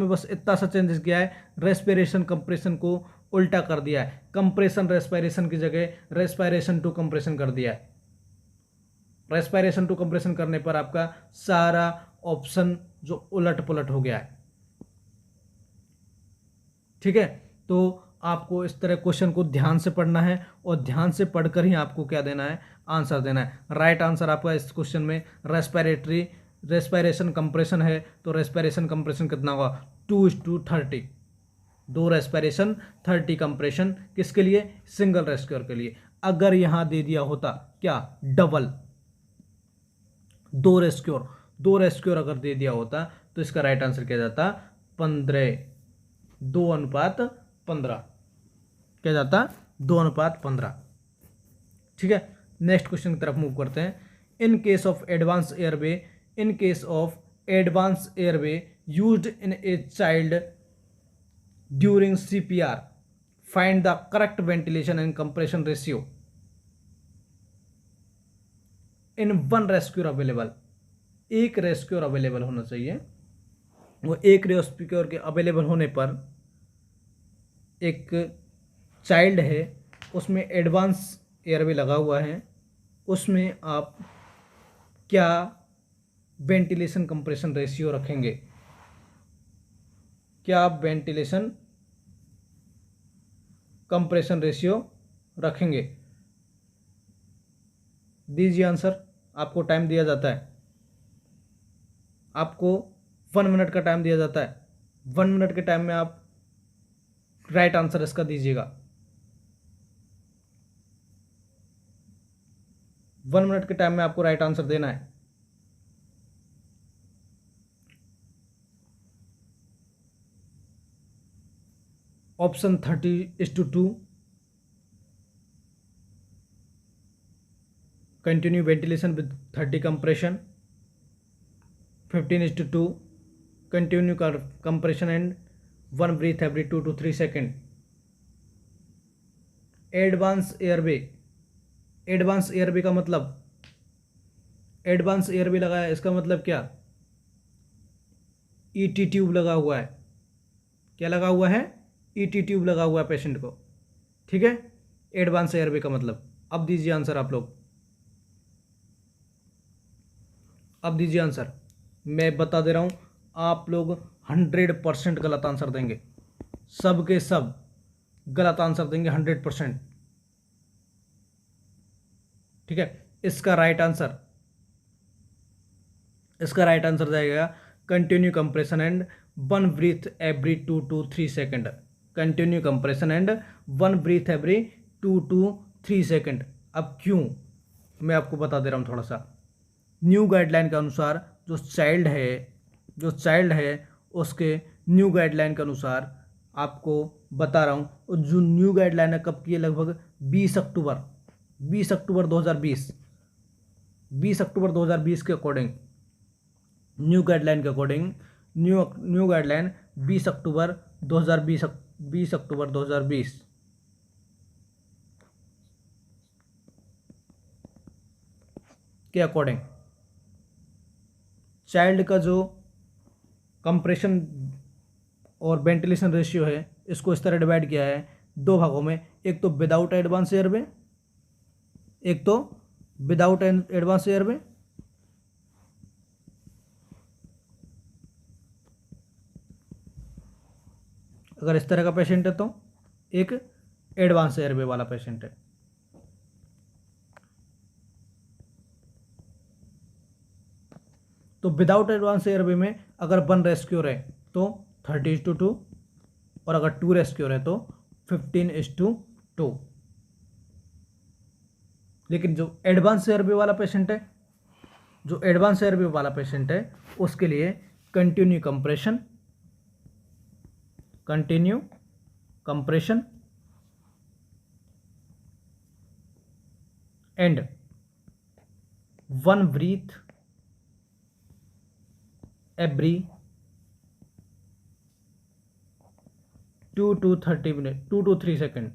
बस इतना सा चेंजेस किया है, रेस्पिरेशन कंप्रेशन को उल्टा कर दिया है। कंप्रेशन रेस्पिरेशन की जगह रेस्पिरेशन टू कंप्रेशन कर दिया है। रेस्पिरेशन टू कंप्रेशन करने पर आपका सारा ऑप्शन जो उलट पुलट हो गया है। ठीक है, तो आपको इस तरह क्वेश्चन को ध्यान से पढ़ना है और ध्यान से पढ़कर ही आपको क्या देना है, आंसर देना है। राइट आंसर आपका इस क्वेश्चन में रेस्पिरेशन कंप्रेशन है, तो रेस्पिरेशन कंप्रेशन कितना होगा, 2:30। 2 रेस्पिरेशन 30 कंप्रेशन, किसके लिए, सिंगल रेस्क्योर के लिए। अगर यहां दे दिया होता क्या, डबल 2 रेस्क्योर अगर दे दिया होता तो इसका राइट आंसर क्या जाता, 15, 2:15 क्या जाता, 2:15। ठीक है, नेक्स्ट क्वेश्चन की तरफ मूव करते हैं। In case of advance airway used in a child during CPR, find the correct ventilation and compression ratio in 1 rescuer available. 1 rescuer available होना चाहिए। वो 1 रेस्क्योर के अवेलेबल होने पर एक चाइल्ड है, उसमें एडवांस एयरवे लगा हुआ है, उसमें आप क्या वेंटिलेशन कंप्रेशन रेशियो रखेंगे, क्या आप वेंटिलेशन कंप्रेशन रेशियो रखेंगे। दीजिए आंसर, आपको टाइम दिया जाता है, आपको 1 मिनट का टाइम दिया जाता है। 1 मिनट के टाइम में आप राइट आंसर इसका दीजिएगा। 1 मिनट के टाइम में आपको राइट आंसर देना है। Option 30:2, continue ventilation with 30 compression. 15:2, continue compression and 1 breath every 2 to 3 second. Advance airway, advance airway का मतलब, एडवांस एयरवे लगा है इसका मतलब क्या, ईटी ट्यूब लगा हुआ है। क्या लगा हुआ है, ईटी ट्यूब लगा हुआ है पेशेंट को, ठीक है, एडवांस एयरवे का मतलब। अब दीजिए आंसर आप लोग, अब दीजिए आंसर। मैं बता दे रहा हूं, आप लोग 100% गलत आंसर देंगे, सब के सब गलत आंसर देंगे 100%, ठीक है। इसका राइट आंसर, इसका राइट आंसर जाएगा continue compression and 1 breath every 2 to 3 second. Continue compression and 1 breath every 2 to 3 second. अब क्यों, मैं आपको बता दे रहा हूँ थोड़ा सा। न्यू गाइडलाइन के अनुसार जो चाइल्ड है, जो चाइल्ड है उसके न्यू गाइडलाइन के अनुसार आपको बता रहा हूँ। और जो न्यू गाइडलाइन है कब की है, लगभग 20 अक्टूबर 2020, 20 अक्टूबर 2020 के अकॉर्डिंग, न्यू गाइडलाइन के अकॉर्डिंग, न्यू गाइडलाइन 20 अक्टूबर 2020, 20 अक्टूबर 2020 के अकॉर्डिंग चाइल्ड का जो कंप्रेशन और वेंटिलेशन रेशियो है, इसको इस तरह डिवाइड किया है 2 भागों में। एक तो विदाउट एडवांस एयरवे, एक तो विदाउट एडवांस एयरवे। अगर इस तरह का पेशेंट है तो एक एडवांस एयरवे वाला पेशेंट है। तो विदाउट एडवांस एयरवे में अगर 1 रेस्क्यूर है तो 30:2, और अगर 2 रेस्क्यूर है तो 15:2। लेकिन जो एडवांस एयरवे वाला पेशेंट है, जो एडवांस एयरवे वाला पेशेंट है उसके लिए continue compression, continue compression and 1 breath every 2 to 30 minute, 2 to 3 second,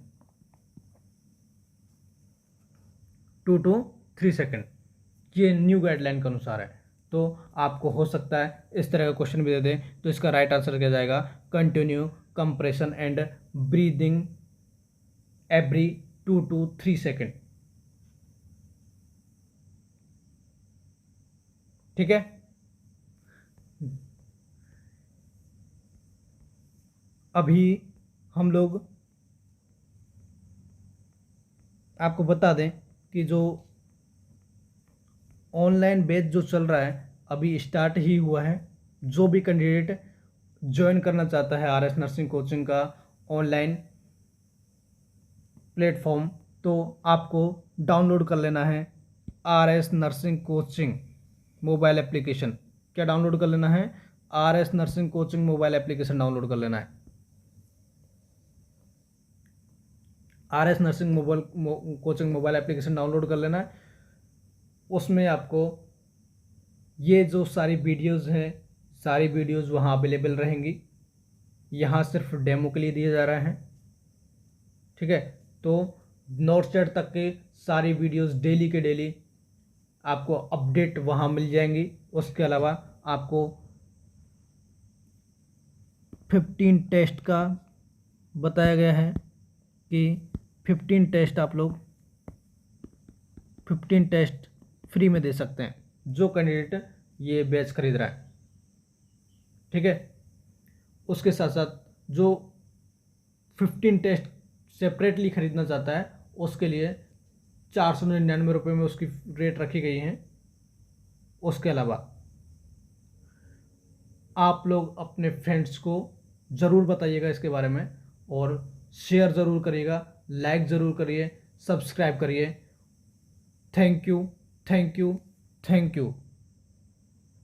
2 to 3 second. ये न्यू गाइडलाइन के अनुसार है। तो आपको हो सकता है इस तरह का क्वेश्चन भी दे दें, तो इसका राइट आंसर क्या जाएगा, continue compression and breathing every 2 to 3 second, ठीक है। अभी हम लोग आपको बता दें कि जो ऑनलाइन बैच जो चल रहा है अभी स्टार्ट ही हुआ है। जो भी कैंडिडेट ज्वाइन करना चाहता है आरएस नर्सिंग कोचिंग का ऑनलाइन प्लेटफॉर्म, तो आपको डाउनलोड कर लेना है RS nursing coaching mobile application. क्या डाउनलोड कर लेना है, RS nursing coaching mobile application download कर लेना है। RS nursing coaching mobile application download कर लेना है। उसमें आपको ये जो सारी वीडियोज़ हैं, सारी वीडियोज़ वहाँ अवेलेबल रहेंगी। यहाँ सिर्फ डेमो के लिए दिए जा रहे हैं, ठीक है। तो नॉर्थ स्टेट तक के सारी वीडियोज़ डेली के डेली आपको अपडेट वहाँ मिल जाएंगी। उसके अलावा आपको 15 टेस्ट का बताया गया है कि 15 टेस्ट आप लोग 15 टेस्ट फ्री में दे सकते हैं, जो कैंडिडेट ये बैच खरीद रहा है, ठीक है। उसके साथ साथ जो 15 टेस्ट सेपरेटली खरीदना चाहता है उसके लिए 499 रुपये में उसकी रेट रखी गई है। उसके अलावा आप लोग अपने फ्रेंड्स को ज़रूर बताइएगा इसके बारे में, और शेयर ज़रूर करिएगा, लाइक ज़रूर करिए, सब्सक्राइब करिए। Thank you, thank you, thank you.